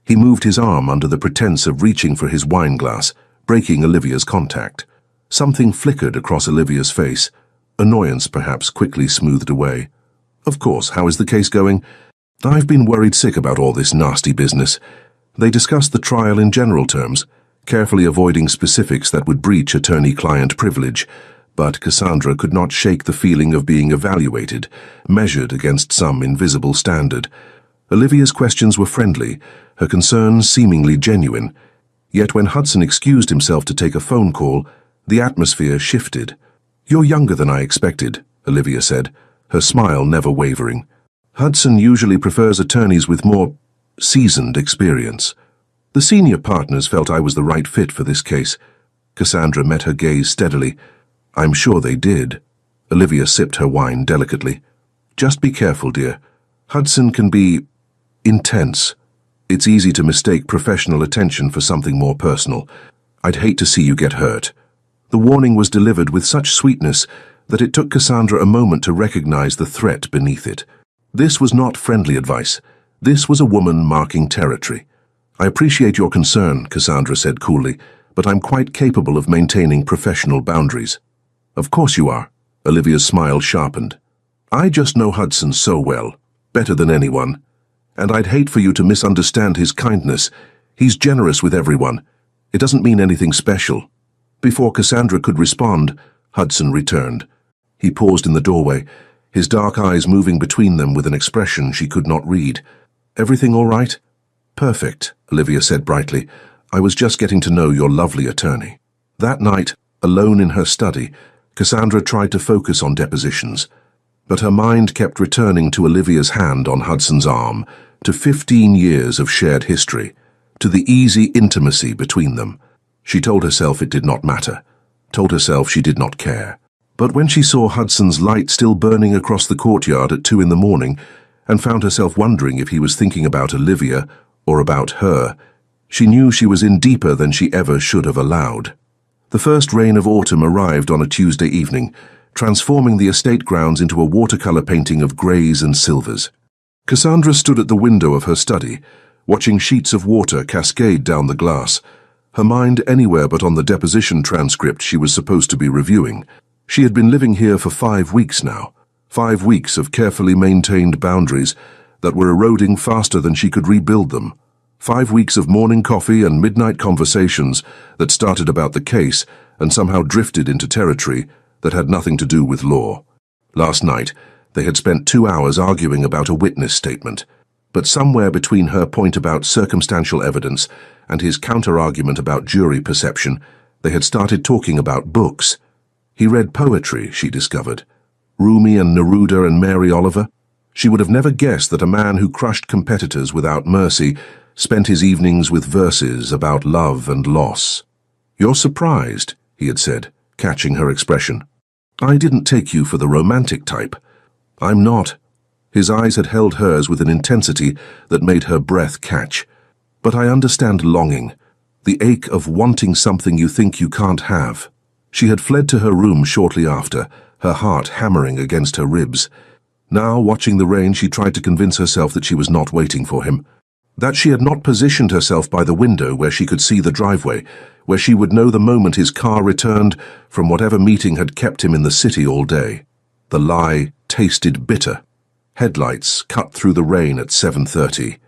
He moved his arm under the pretense of reaching for his wine glass, breaking Olivia's contact. Something flickered across Olivia's face. Annoyance, perhaps, quickly smoothed away. "Of course, how is the case going?" "I've been worried sick about all this nasty business." They discussed the trial in general terms, carefully avoiding specifics that would breach attorney-client privilege, but Cassandra could not shake the feeling of being evaluated, measured against some invisible standard. Olivia's questions were friendly, her concerns seemingly genuine. Yet when Hudson excused himself to take a phone call, the atmosphere shifted. "You're younger than I expected," Olivia said, her smile never wavering. "Hudson usually prefers attorneys with more seasoned experience. The senior partners felt I was the right fit for this case." Cassandra met her gaze steadily. "I'm sure they did." Olivia sipped her wine delicately. "Just be careful, dear. Hudson can be intense. It's easy to mistake professional attention for something more personal. I'd hate to see you get hurt." The warning was delivered with such sweetness that it took Cassandra a moment to recognize the threat beneath it. This was not friendly advice. This was a woman marking territory. "I appreciate your concern," Cassandra said coolly, "but I'm quite capable of maintaining professional boundaries." "Of course you are." Olivia's smile sharpened. "I just know Hudson so well, better than anyone. And I'd hate for you to misunderstand his kindness. He's generous with everyone. It doesn't mean anything special." Before Cassandra could respond, Hudson returned. He paused in the doorway, his dark eyes moving between them with an expression she could not read. "Everything all right?" "Perfect," Olivia said brightly. "I was just getting to know your lovely attorney." That night, alone in her study, Cassandra tried to focus on depositions, but her mind kept returning to Olivia's hand on Hudson's arm, to 15 years of shared history, to the easy intimacy between them. She told herself it did not matter, told herself she did not care. But when she saw Hudson's light still burning across the courtyard at 2 in the morning, and found herself wondering if he was thinking about Olivia or about her, She knew she was in deeper than she ever should have allowed. The first rain of autumn arrived on a Tuesday evening, transforming the estate grounds into a watercolor painting of greys and silvers. Cassandra stood at the window of her study, watching sheets of water cascade down the glass, her mind anywhere but on the deposition transcript she was supposed to be reviewing. She had been living here for 5 weeks now, 5 weeks of carefully maintained boundaries that were eroding faster than she could rebuild them. 5 weeks of morning coffee and midnight conversations that started about the case and somehow drifted into territory that had nothing to do with law. Last night, they had spent 2 hours arguing about a witness statement, but somewhere between her point about circumstantial evidence and his counter-argument about jury perception, they had started talking about books. He read poetry, she discovered. Rumi and Neruda and Mary Oliver. She would have never guessed that a man who crushed competitors without mercy spent his evenings with verses about love and loss. "You're surprised," he had said, catching her expression. "I didn't take you for the romantic type." "I'm not." His eyes had held hers with an intensity that made her breath catch. "But I understand longing, the ache of wanting something you think you can't have." She had fled to her room shortly after, her heart hammering against her ribs. Now, watching the rain, she tried to convince herself that she was not waiting for him, that she had not positioned herself by the window where she could see the driveway, where she would know the moment his car returned from whatever meeting had kept him in the city all day. The lie tasted bitter. Headlights cut through the rain at 7:30.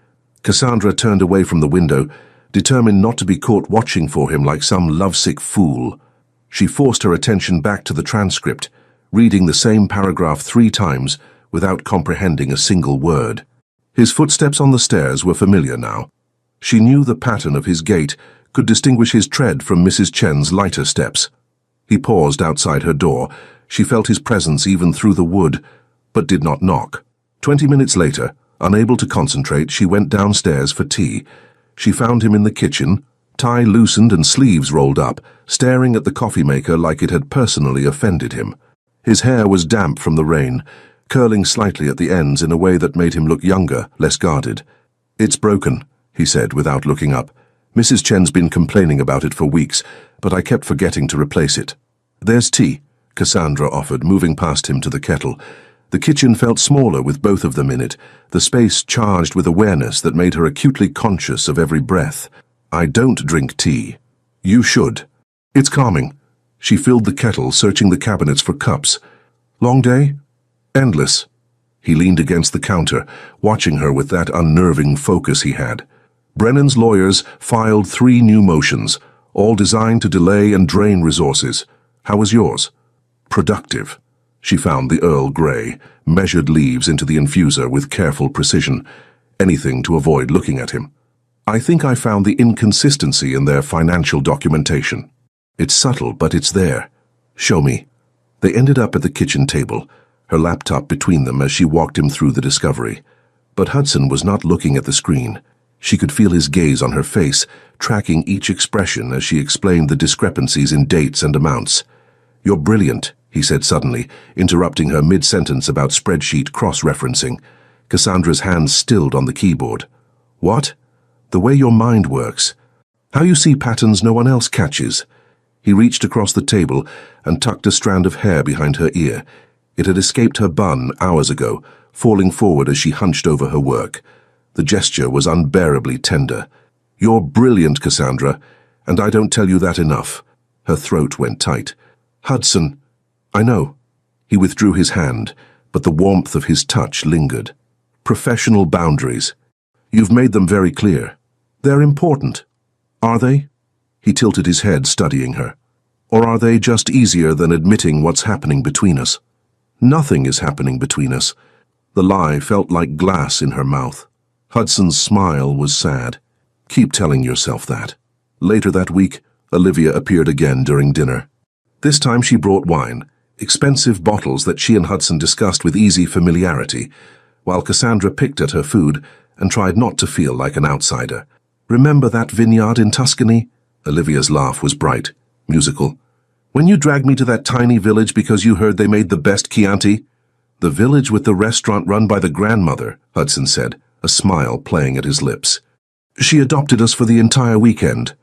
Cassandra turned away from the window, determined not to be caught watching for him like some lovesick fool. She forced her attention back to the transcript, reading the same paragraph 3 times without comprehending a single word. His footsteps on the stairs were familiar now. She knew the pattern of his gait, could distinguish his tread from Mrs. Chen's lighter steps. He paused outside her door. She felt his presence even through the wood, but did not knock. 20 minutes later, unable to concentrate, she went downstairs for tea. She found him in the kitchen, tie loosened and sleeves rolled up, staring at the coffee maker like it had personally offended him. His hair was damp from the rain, curling slightly at the ends in a way that made him look younger, less guarded. "It's broken," he said without looking up. "Mrs. Chen's been complaining about it for weeks, but I kept forgetting to replace it." "There's tea," Cassandra offered, moving past him to the kettle. The kitchen felt smaller with both of them in it, the space charged with awareness that made her acutely conscious of every breath. "I don't drink tea." "You should. It's calming." She filled the kettle, searching the cabinets for cups. "Long day?" "Endless." He leaned against the counter, watching her with that unnerving focus he had. Brennan's lawyers filed 3 new motions, all designed to delay and drain resources. How was yours? Productive. She found the Earl Grey, measured leaves into the infuser with careful precision, anything to avoid looking at him. "I think I found the inconsistency in their financial documentation. It's subtle, but it's there. Show me." They ended up at the kitchen table, her laptop between them as she walked him through the discovery. But Hudson was not looking at the screen. She could feel his gaze on her face, tracking each expression as she explained the discrepancies in dates and amounts. "You're brilliant," he said suddenly, interrupting her mid-sentence about spreadsheet cross-referencing. Cassandra's hands stilled on the keyboard. "What?" "The way your mind works. How you see patterns no one else catches." He reached across the table and tucked a strand of hair behind her ear. It had escaped her bun hours ago, falling forward as she hunched over her work. The gesture was unbearably tender. "You're brilliant, Cassandra, and I don't tell you that enough." Her throat went tight. "Hudson." "I know." He withdrew his hand, but the warmth of his touch lingered. "Professional boundaries. You've made them very clear. They're important. Are they?" He tilted his head, studying her. "Or are they just easier than admitting what's happening between us?" "Nothing is happening between us." The lie felt like glass in her mouth. Hudson's smile was sad. "Keep telling yourself that." Later that week, Olivia appeared again during dinner. This time she brought wine, expensive bottles that she and Hudson discussed with easy familiarity, while Cassandra picked at her food and tried not to feel like an outsider. "Remember that vineyard in Tuscany?" Olivia's laugh was bright, musical. "When you dragged me to that tiny village because you heard they made the best Chianti?" "The village with the restaurant run by the grandmother," Hudson said, a smile playing at his lips. She adopted us for the entire weekend.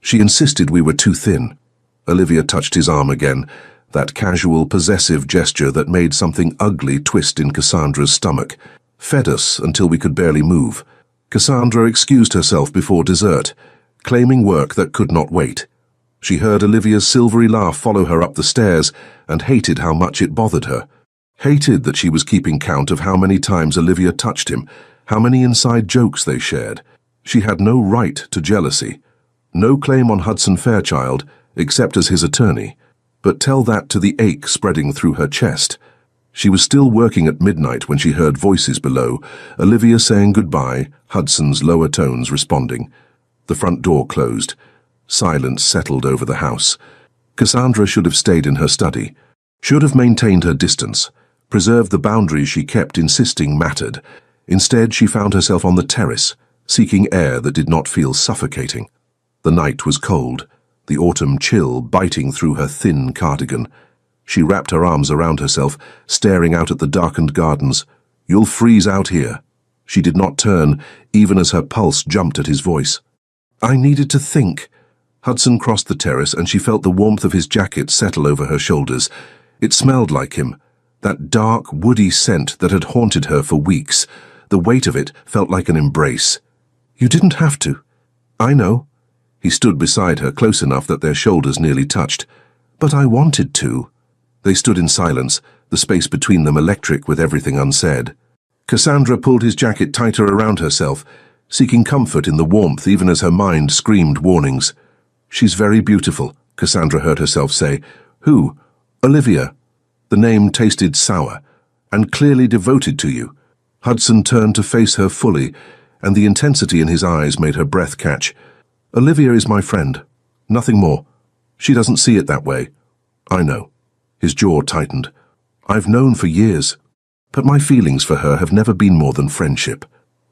She insisted we were too thin. Olivia touched his arm again, that casual, possessive gesture that made something ugly twist in Cassandra's stomach. Fed us until we could barely move. Cassandra excused herself before dessert, claiming work that could not wait. She heard Olivia's silvery laugh follow her up the stairs and hated how much it bothered her. Hated that she was keeping count of how many times Olivia touched him, how many inside jokes they shared. She had no right to jealousy. No claim on Hudson Fairchild, except as his attorney. But tell that to the ache spreading through her chest. She was still working at midnight when she heard voices below, Olivia saying goodbye, Hudson's lower tones responding. The front door closed. Silence settled over the house. Cassandra should have stayed in her study, should have maintained her distance, preserved the boundaries she kept insisting mattered. Instead, she found herself on the terrace, seeking air that did not feel suffocating. The night was cold, the autumn chill biting through her thin cardigan. She wrapped her arms around herself, staring out at the darkened gardens. "You'll freeze out here." She did not turn, even as her pulse jumped at his voice. "I needed to think." Hudson crossed the terrace and she felt the warmth of his jacket settle over her shoulders. It smelled like him, that dark, woody scent that had haunted her for weeks. The weight of it felt like an embrace. "You didn't have to." "I know." He stood beside her, close enough that their shoulders nearly touched. "But I wanted to." They stood in silence, the space between them electric with everything unsaid. Cassandra pulled his jacket tighter around herself, seeking comfort in the warmth even as her mind screamed warnings. "She's very beautiful," Cassandra heard herself say. "Who?" "Olivia." The name tasted sour, "and clearly devoted to you." Hudson turned to face her fully, and the intensity in his eyes made her breath catch. "Olivia is my friend. Nothing more. She doesn't see it that way." "I know." His jaw tightened. "I've known for years, but my feelings for her have never been more than friendship."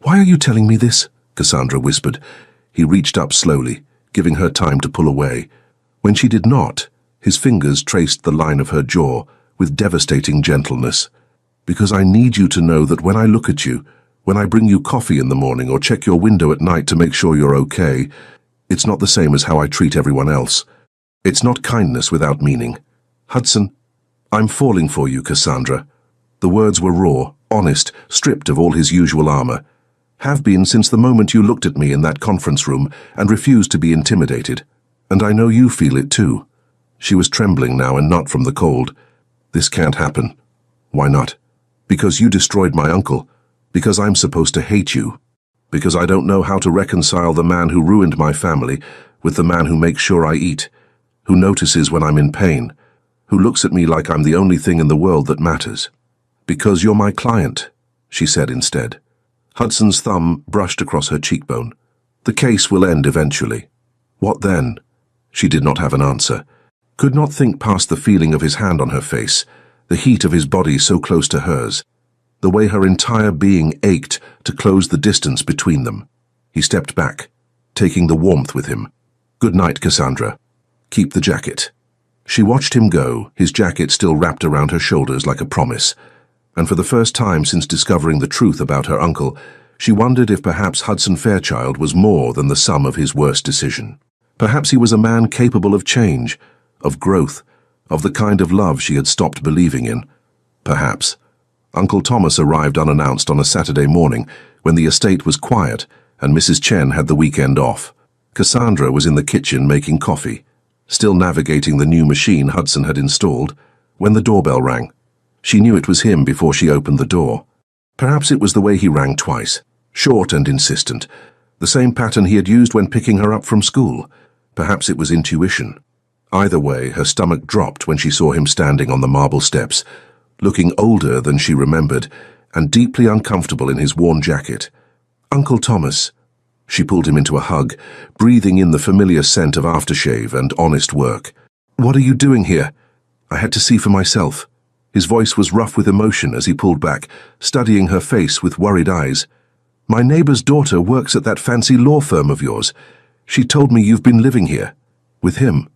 "Why are you telling me this?" Cassandra whispered. He reached up slowly, giving her time to pull away. When she did not, his fingers traced the line of her jaw with devastating gentleness. "Because I need you to know that when I look at you, when I bring you coffee in the morning or check your window at night to make sure you're okay, it's not the same as how I treat everyone else. It's not kindness without meaning. Hudson, I'm falling for you, Cassandra." The words were raw, honest, stripped of all his usual armor. "Have been since the moment you looked at me in that conference room and refused to be intimidated. And I know you feel it too." She was trembling now and not from the cold. "This can't happen." "Why not?" "Because you destroyed my uncle. Because I'm supposed to hate you. Because I don't know how to reconcile the man who ruined my family with the man who makes sure I eat, who notices when I'm in pain, who looks at me like I'm the only thing in the world that matters." "Because you're my client," she said instead. Hudson's thumb brushed across her cheekbone. "The case will end eventually." "What then?" She did not have an answer. Could not think past the feeling of his hand on her face, the heat of his body so close to hers, the way her entire being ached to close the distance between them. He stepped back, taking the warmth with him. "Good night, Cassandra. Keep the jacket." She watched him go, his jacket still wrapped around her shoulders like a promise. And for the first time since discovering the truth about her uncle, she wondered if perhaps Hudson Fairchild was more than the sum of his worst decision. Perhaps he was a man capable of change, of growth, of the kind of love she had stopped believing in. Perhaps. Uncle Thomas arrived unannounced on a Saturday morning when the estate was quiet and Mrs. Chen had the weekend off. Cassandra was in the kitchen making coffee, still navigating the new machine Hudson had installed, when the doorbell rang. She knew it was him before she opened the door. Perhaps it was the way he rang twice, short and insistent, the same pattern he had used when picking her up from school. Perhaps it was intuition. Either way, her stomach dropped when she saw him standing on the marble steps, looking older than she remembered, and deeply uncomfortable in his worn jacket. "Uncle Thomas." She pulled him into a hug, breathing in the familiar scent of aftershave and honest work. "What are you doing here?" "I had to see for myself." His voice was rough with emotion as he pulled back, studying her face with worried eyes. "My neighbor's daughter works at that fancy law firm of yours. She told me you've been living here. With him."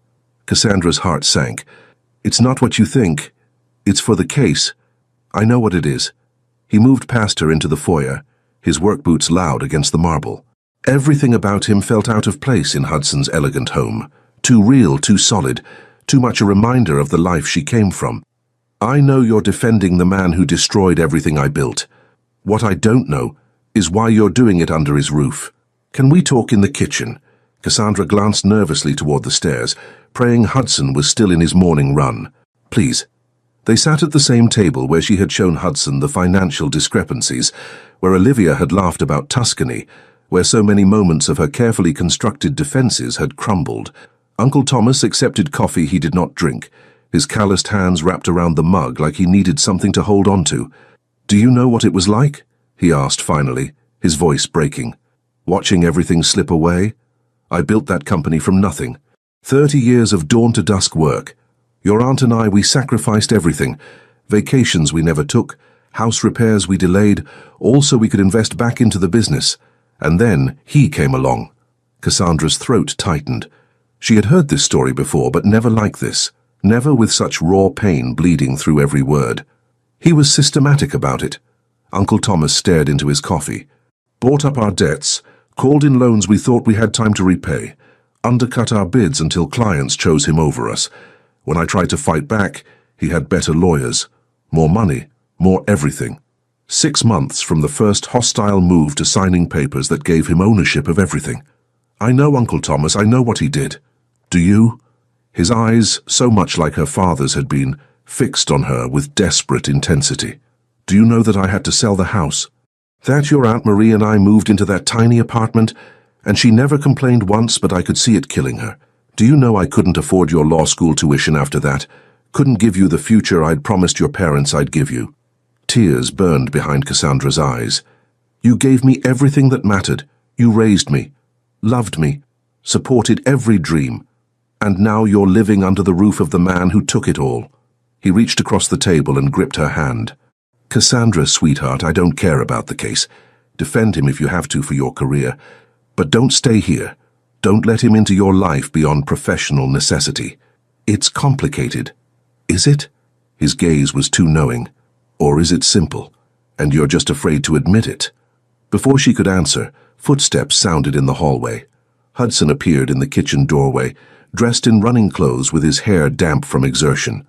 Cassandra's heart sank. "It's not what you think. It's for the case. I know what it is." He moved past her into the foyer, his work boots loud against the marble. Everything about him felt out of place in Hudson's elegant home. Too real, too solid, too much a reminder of the life she came from. I know you're defending the man who destroyed everything I built. What I don't know is why you're doing it under his roof. Can we talk in the kitchen? Cassandra glanced nervously toward the stairs, praying Hudson was still in his morning run. Please. They sat at the same table where she had shown Hudson the financial discrepancies, where Olivia had laughed about Tuscany, where so many moments of her carefully constructed defenses had crumbled. Uncle Thomas accepted coffee he did not drink, his calloused hands wrapped around the mug like he needed something to hold on to. Do you know what it was like? He asked finally, his voice breaking. Watching everything slip away? I built that company from nothing. 30 years of dawn-to-dusk work. Your aunt and I, we sacrificed everything. Vacations we never took, house repairs we delayed, all so we could invest back into the business. And then he came along. Cassandra's throat tightened. She had heard this story before, but never like this. Never with such raw pain bleeding through every word. He was systematic about it. Uncle Thomas stared into his coffee. Bought up our debts, called in loans we thought we had time to repay, undercut our bids until clients chose him over us. When I tried to fight back, he had better lawyers, more money, more everything. 6 months from the first hostile move to signing papers that gave him ownership of everything. I know, Uncle Thomas, I know what he did. Do you? His eyes, so much like her father's had been, fixed on her with desperate intensity. Do you know that I had to sell the house? That your Aunt Marie and I moved into that tiny apartment, and she never complained once, but I could see it killing her. Do you know I couldn't afford your law school tuition after that? Couldn't give you the future I'd promised your parents I'd give you. Tears burned behind Cassandra's eyes. You gave me everything that mattered. You raised me, loved me, supported every dream. And now you're living under the roof of the man who took it all. He reached across the table and gripped her hand. Cassandra, sweetheart, I don't care about the case. Defend him if you have to for your career. But don't stay here. Don't let him into your life beyond professional necessity. It's complicated. Is it? His gaze was too knowing. Or is it simple, and you're just afraid to admit it? Before she could answer, footsteps sounded in the hallway. Hudson appeared in the kitchen doorway, dressed in running clothes with his hair damp from exertion.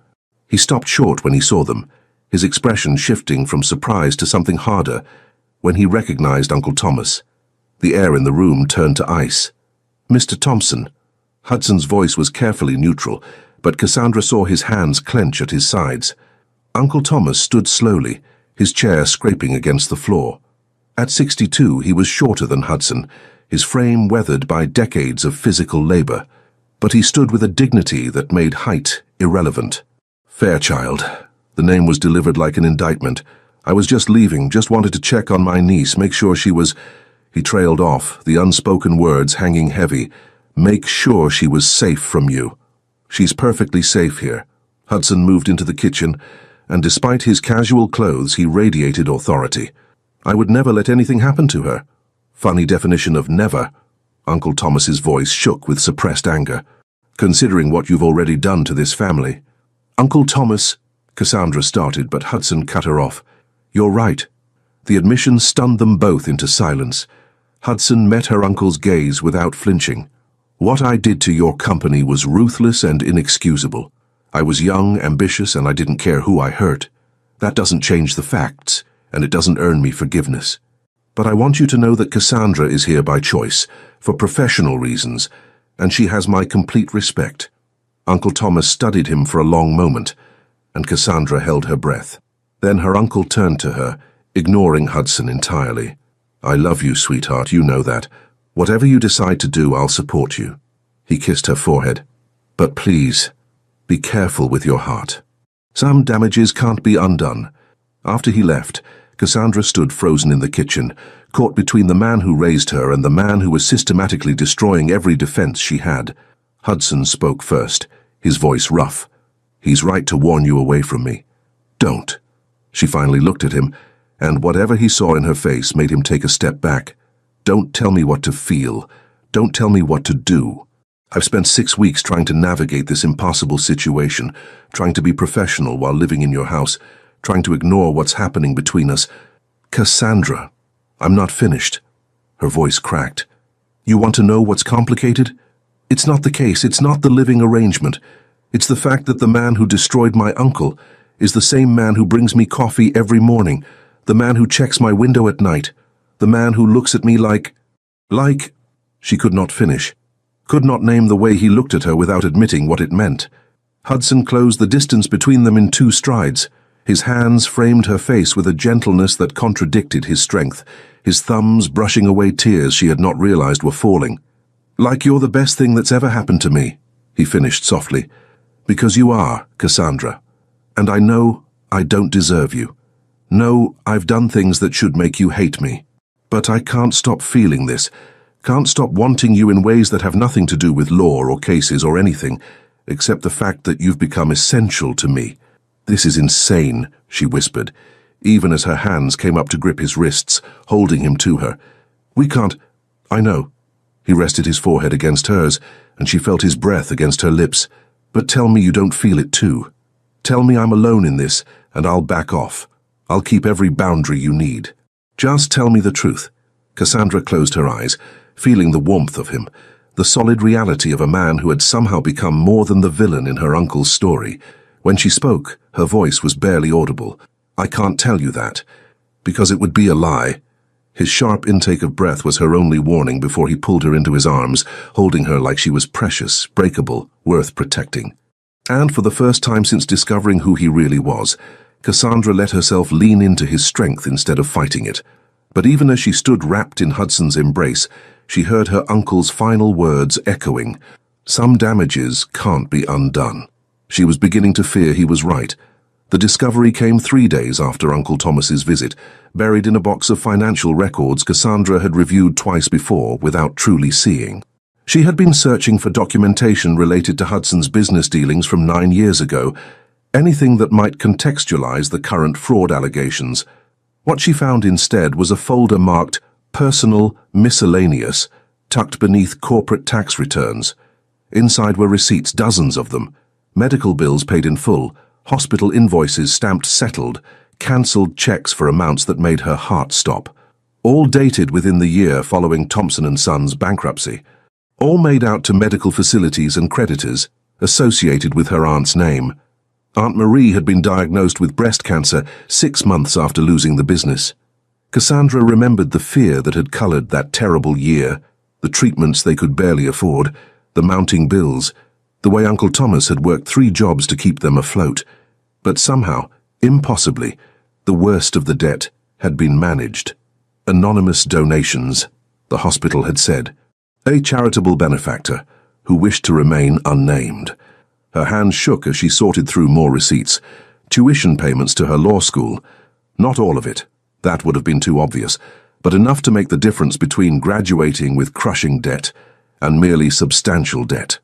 He stopped short when he saw them, his expression shifting from surprise to something harder when he recognized Uncle Thomas. The air in the room turned to ice. Mr. Thompson. Hudson's voice was carefully neutral, but Cassandra saw his hands clench at his sides. Uncle Thomas stood slowly, his chair scraping against the floor. At 62, he was shorter than Hudson, his frame weathered by decades of physical labor. But he stood with a dignity that made height irrelevant. Fairchild. The name was delivered like an indictment. I was just leaving, just wanted to check on my niece, make sure she was... He trailed off, the unspoken words hanging heavy. Make sure she was safe from you. She's perfectly safe here. Hudson moved into the kitchen, and despite his casual clothes, he radiated authority. I would never let anything happen to her. Funny definition of never. Uncle Thomas's voice shook with suppressed anger. Considering what you've already done to this family. Uncle Thomas, Cassandra started, but Hudson cut her off. You're right. The admission stunned them both into silence. Hudson met her uncle's gaze without flinching. What I did to your company was ruthless and inexcusable. I was young, ambitious, and I didn't care who I hurt. That doesn't change the facts, and it doesn't earn me forgiveness. But I want you to know that Cassandra is here by choice, for professional reasons, and she has my complete respect. Uncle Thomas studied him for a long moment, and Cassandra held her breath. Then her uncle turned to her, ignoring Hudson entirely. I love you, sweetheart, you know that. Whatever you decide to do, I'll support you. He kissed her forehead. But please, be careful with your heart. Some damages can't be undone. After he left, Cassandra stood frozen in the kitchen, caught between the man who raised her and the man who was systematically destroying every defense she had. Hudson spoke first, his voice rough. He's right to warn you away from me. Don't. She finally looked at him, and whatever he saw in her face made him take a step back. Don't tell me what to feel. Don't tell me what to do. I've spent 6 weeks trying to navigate this impossible situation, trying to be professional while living in your house, trying to ignore what's happening between us. Cassandra, I'm not finished. Her voice cracked. You want to know what's complicated? It's not the case, it's not the living arrangement. It's the fact that the man who destroyed my uncle is the same man who brings me coffee every morning, the man who checks my window at night, the man who looks at me like... She could not finish, could not name the way he looked at her without admitting what it meant. Hudson closed the distance between them in 2 strides. His hands framed her face with a gentleness that contradicted his strength, his thumbs brushing away tears she had not realized were falling. "Like you're the best thing that's ever happened to me," he finished softly. "Because you are, Cassandra. And I know I don't deserve you. No, I've done things that should make you hate me. But I can't stop feeling this, can't stop wanting you in ways that have nothing to do with law or cases or anything, except the fact that you've become essential to me. This is insane," she whispered, even as her hands came up to grip his wrists, holding him to her. "We can't—" "I know." He rested his forehead against hers, and she felt his breath against her lips. "But tell me you don't feel it too. Tell me I'm alone in this, and I'll back off. I'll keep every boundary you need. Just tell me the truth." Cassandra closed her eyes, feeling the warmth of him, the solid reality of a man who had somehow become more than the villain in her uncle's story. When she spoke, her voice was barely audible. "I can't tell you that, because it would be a lie." His sharp intake of breath was her only warning before he pulled her into his arms, holding her like she was precious, breakable, worth protecting. And for the first time since discovering who he really was, Cassandra let herself lean into his strength instead of fighting it. But even as she stood wrapped in Hudson's embrace, she heard her uncle's final words echoing. Some damages can't be undone. She was beginning to fear he was right. The discovery came 3 days after Uncle Thomas's visit, buried in a box of financial records Cassandra had reviewed twice before without truly seeing. She had been searching for documentation related to Hudson's business dealings from 9 years ago, anything that might contextualize the current fraud allegations. What she found instead was a folder marked Personal Miscellaneous, tucked beneath corporate tax returns. Inside were receipts, dozens of them, medical bills paid in full, hospital invoices stamped settled, cancelled checks for amounts that made her heart stop. All dated within the year following Thompson & Sons' bankruptcy. All made out to medical facilities and creditors associated with her aunt's name. Aunt Marie had been diagnosed with breast cancer 6 months after losing the business. Cassandra remembered the fear that had colored that terrible year, the treatments they could barely afford, the mounting bills, the way Uncle Thomas had worked 3 jobs to keep them afloat. But somehow, impossibly, the worst of the debt had been managed. Anonymous donations, the hospital had said. A charitable benefactor who wished to remain unnamed. Her hands shook as she sorted through more receipts. Tuition payments to her law school. Not all of it. That would have been too obvious, but enough to make the difference between graduating with crushing debt and merely substantial debt.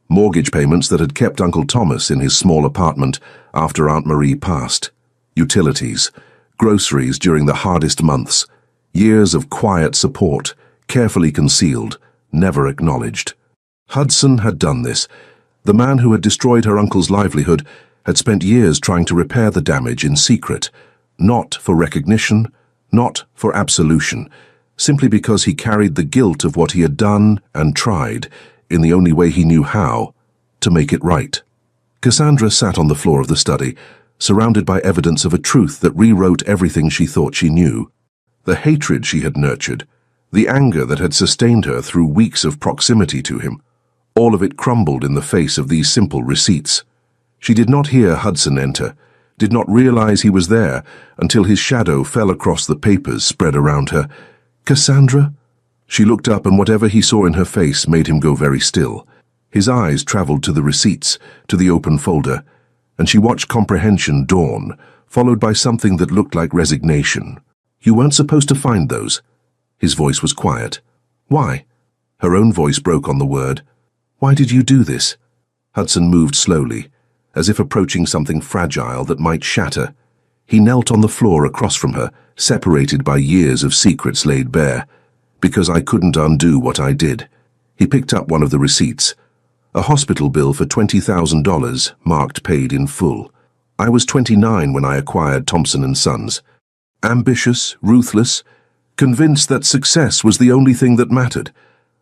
Mortgage payments that had kept Uncle Thomas in his small apartment after Aunt Marie passed. Utilities, groceries during the hardest months. Years of quiet support, carefully concealed, never acknowledged. Hudson had done this. The man who had destroyed her uncle's livelihood had spent years trying to repair the damage in secret, not for recognition, not for absolution, simply because he carried the guilt of what he had done and tried, in the only way he knew how, to make it right. Cassandra sat on the floor of the study, surrounded by evidence of a truth that rewrote everything she thought she knew. The hatred she had nurtured, the anger that had sustained her through weeks of proximity to him, all of it crumbled in the face of these simple receipts. She did not hear Hudson enter, did not realize he was there until his shadow fell across the papers spread around her. "Cassandra?" She looked up, and whatever he saw in her face made him go very still. His eyes traveled to the receipts, to the open folder, and she watched comprehension dawn, followed by something that looked like resignation. "You weren't supposed to find those." His voice was quiet. "Why?" Her own voice broke on the word. "Why did you do this?" Hudson moved slowly, as if approaching something fragile that might shatter. He knelt on the floor across from her, separated by years of secrets laid bare. "Because I couldn't undo what I did." He picked up one of the receipts. A hospital bill for $20,000, marked paid in full. "I was 29 when I acquired Thompson & Sons. Ambitious, ruthless, convinced that success was the only thing that mattered.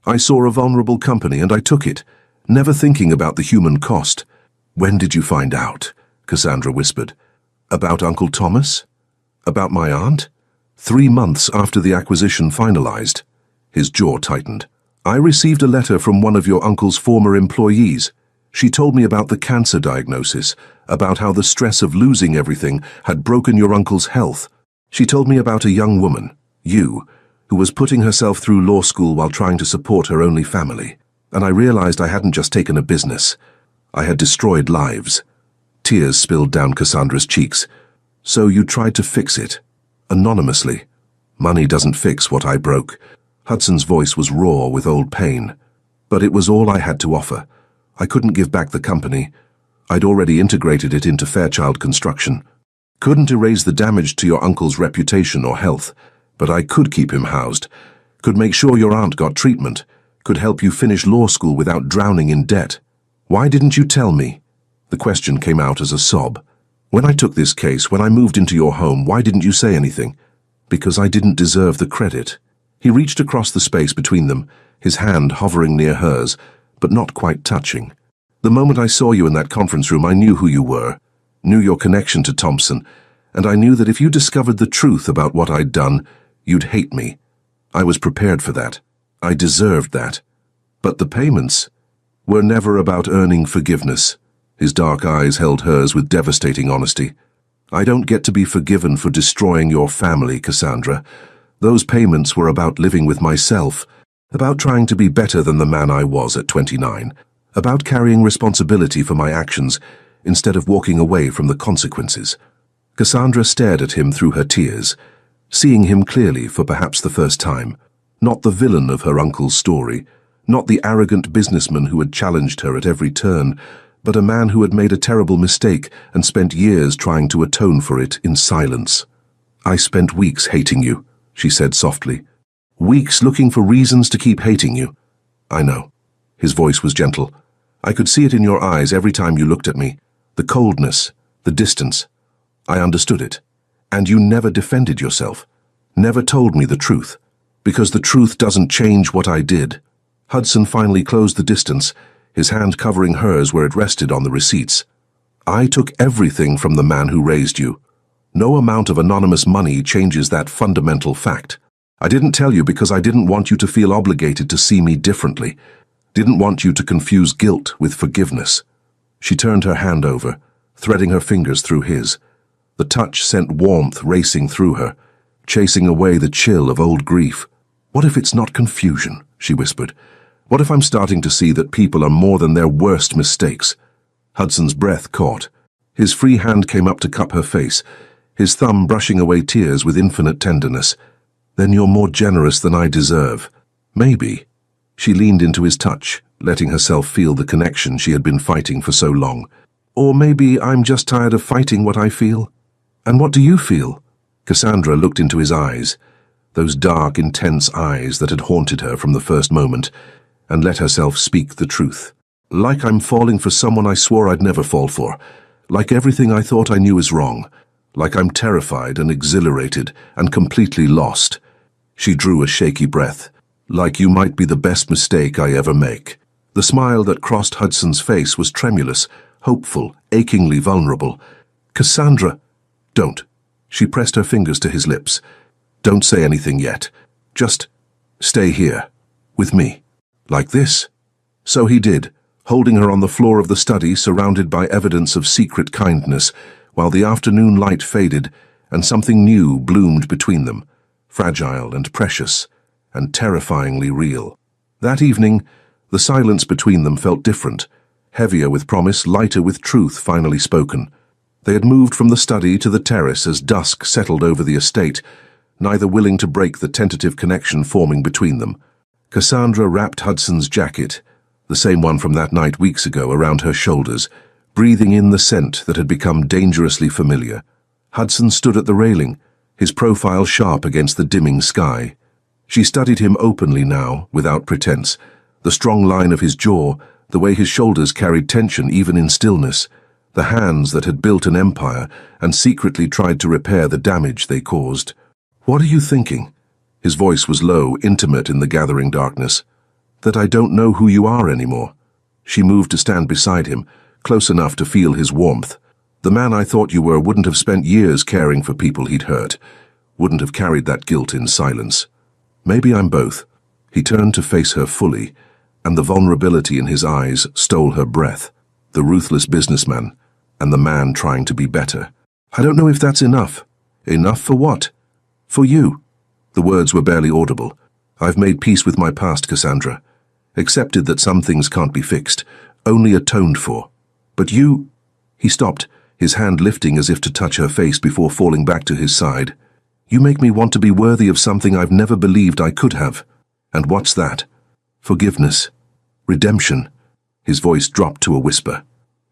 I saw a vulnerable company and I took it, never thinking about the human cost. When did you find out? Cassandra whispered. About Uncle Thomas? About my aunt? 3 months after the acquisition finalized. His jaw tightened. I received a letter from one of your uncle's former employees. She told me about the cancer diagnosis, about how the stress of losing everything had broken your uncle's health. She told me about a young woman, you, who was putting herself through law school while trying to support her only family. And I realized I hadn't just taken a business. I had destroyed lives. Tears spilled down Cassandra's cheeks. So you tried to fix it, anonymously. Money doesn't fix what I broke. Hudson's voice was raw with old pain. But it was all I had to offer. I couldn't give back the company. I'd already integrated it into Fairchild Construction. Couldn't erase the damage to your uncle's reputation or health, but I could keep him housed, could make sure your aunt got treatment, could help you finish law school without drowning in debt. Why didn't you tell me? The question came out as a sob. When I took this case, when I moved into your home, why didn't you say anything? Because I didn't deserve the credit. He reached across the space between them, his hand hovering near hers, but not quite touching. The moment I saw you in that conference room, I knew who you were, knew your connection to Thompson, and I knew that if you discovered the truth about what I'd done, you'd hate me. I was prepared for that. I deserved that. But the payments were never about earning forgiveness. His dark eyes held hers with devastating honesty. I don't get to be forgiven for destroying your family, Cassandra. Those payments were about living with myself, about trying to be better than the man I was at 29, about carrying responsibility for my actions instead of walking away from the consequences. Cassandra stared at him through her tears, seeing him clearly for perhaps the first time. Not the villain of her uncle's story, not the arrogant businessman who had challenged her at every turn, but a man who had made a terrible mistake and spent years trying to atone for it in silence. I spent weeks hating you, she said softly. Weeks looking for reasons to keep hating you. I know. His voice was gentle. I could see it in your eyes every time you looked at me. The coldness, the distance. I understood it. And you never defended yourself. Never told me the truth. Because the truth doesn't change what I did. Hudson finally closed the distance, his hand covering hers where it rested on the receipts. I took everything from the man who raised you. No amount of anonymous money changes that fundamental fact. I didn't tell you because I didn't want you to feel obligated to see me differently. Didn't want you to confuse guilt with forgiveness. She turned her hand over, threading her fingers through his. The touch sent warmth racing through her, chasing away the chill of old grief. What if it's not confusion? She whispered. What if I'm starting to see that people are more than their worst mistakes? Hudson's breath caught. His free hand came up to cup her face, his thumb brushing away tears with infinite tenderness. Then you're more generous than I deserve. Maybe. She leaned into his touch, letting herself feel the connection she had been fighting for so long. Or maybe I'm just tired of fighting what I feel. And what do you feel? Cassandra looked into his eyes, those dark, intense eyes that had haunted her from the first moment, and let herself speak the truth. Like I'm falling for someone I swore I'd never fall for. Like everything I thought I knew is wrong. Like I'm terrified and exhilarated and completely lost. She drew a shaky breath. Like you might be the best mistake I ever make. The smile that crossed Hudson's face was tremulous, hopeful, achingly vulnerable. Cassandra, don't. She pressed her fingers to his lips. Don't say anything yet. Just stay here, with me. Like this. So he did, holding her on the floor of the study surrounded by evidence of secret kindness, while the afternoon light faded and something new bloomed between them, fragile and precious, and terrifyingly real. That evening, the silence between them felt different, heavier with promise, lighter with truth finally spoken. They had moved from the study to the terrace as dusk settled over the estate, neither willing to break the tentative connection forming between them. Cassandra wrapped Hudson's jacket, the same one from that night weeks ago, around her shoulders, breathing in the scent that had become dangerously familiar. Hudson stood at the railing, his profile sharp against the dimming sky. She studied him openly now, without pretense, the strong line of his jaw, the way his shoulders carried tension even in stillness, the hands that had built an empire and secretly tried to repair the damage they caused. What are you thinking? His voice was low, intimate in the gathering darkness. That I don't know who you are anymore. She moved to stand beside him, close enough to feel his warmth. The man I thought you were wouldn't have spent years caring for people he'd hurt, wouldn't have carried that guilt in silence. Maybe I'm both. He turned to face her fully, and the vulnerability in his eyes stole her breath. The ruthless businessman, and the man trying to be better. I don't know if that's enough. Enough for what? For you. The words were barely audible. I've made peace with my past, Cassandra. Accepted that some things can't be fixed, only atoned for. But you... He stopped, his hand lifting as if to touch her face before falling back to his side. You make me want to be worthy of something I've never believed I could have. And what's that? Forgiveness. Redemption. His voice dropped to a whisper.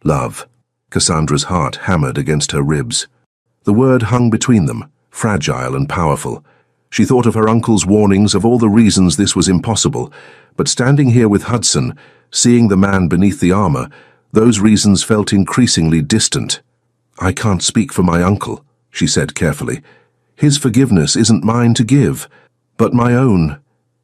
Love. Cassandra's heart hammered against her ribs. The word hung between them, fragile and powerful. She thought of her uncle's warnings, of all the reasons this was impossible, but standing here with Hudson, seeing the man beneath the armor, those reasons felt increasingly distant. I can't speak for my uncle, she said carefully. His forgiveness isn't mine to give, but my own.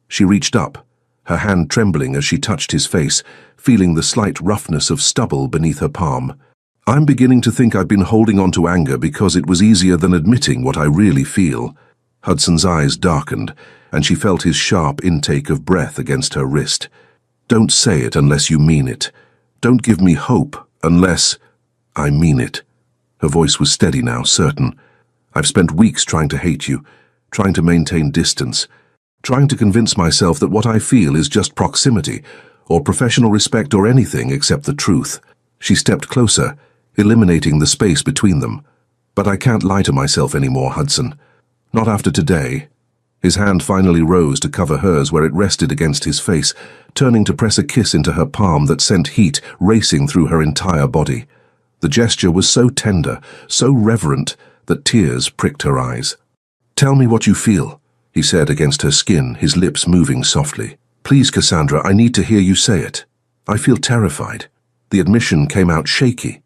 She reached up, her hand trembling as she touched his face, feeling the slight roughness of stubble beneath her palm. I'm beginning to think I've been holding on to anger because it was easier than admitting what I really feel. Hudson's eyes darkened, and she felt his sharp intake of breath against her wrist. Don't say it unless you mean it. Don't give me hope unless I mean it. Her voice was steady now, certain. I've spent weeks trying to hate you, trying to maintain distance, trying to convince myself that what I feel is just proximity, or professional respect or anything except the truth. She stepped closer, eliminating the space between them. But I can't lie to myself anymore, Hudson. Not after today. His hand finally rose to cover hers where it rested against his face, turning to press a kiss into her palm that sent heat racing through her entire body. The gesture was so tender, so reverent, that tears pricked her eyes. Tell me what you feel, he said against her skin, his lips moving softly. Please, Cassandra, I need to hear you say it. I feel terrified. The admission came out shaky.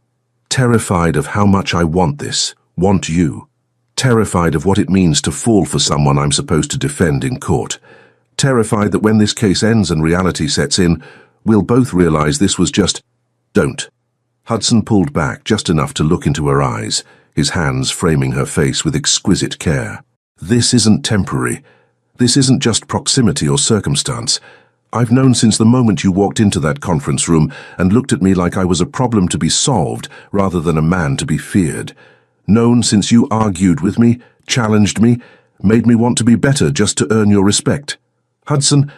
Terrified of how much I want this, want you. Terrified of what it means to fall for someone I'm supposed to defend in court. Terrified that when this case ends and reality sets in, we'll both realize this was just... Don't. Hudson pulled back just enough to look into her eyes, his hands framing her face with exquisite care. This isn't temporary. This isn't just proximity or circumstance. I've known since the moment you walked into that conference room and looked at me like I was a problem to be solved rather than a man to be feared. Known since you argued with me, challenged me, made me want to be better just to earn your respect. Hudson,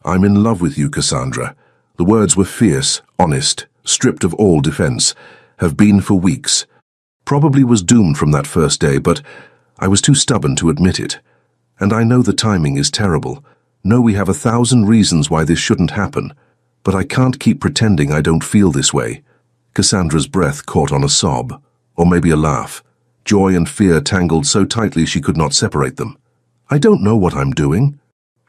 I'm in love with you, Cassandra. The words were fierce, honest, stripped of all defense. Have been for weeks. Probably was doomed from that first day, but I was too stubborn to admit it. And I know the timing is terrible. Know we have 1,000 reasons why this shouldn't happen. But I can't keep pretending I don't feel this way. Cassandra's breath caught on a sob, or maybe a laugh. Joy and fear tangled so tightly she could not separate them. I don't know what I'm doing.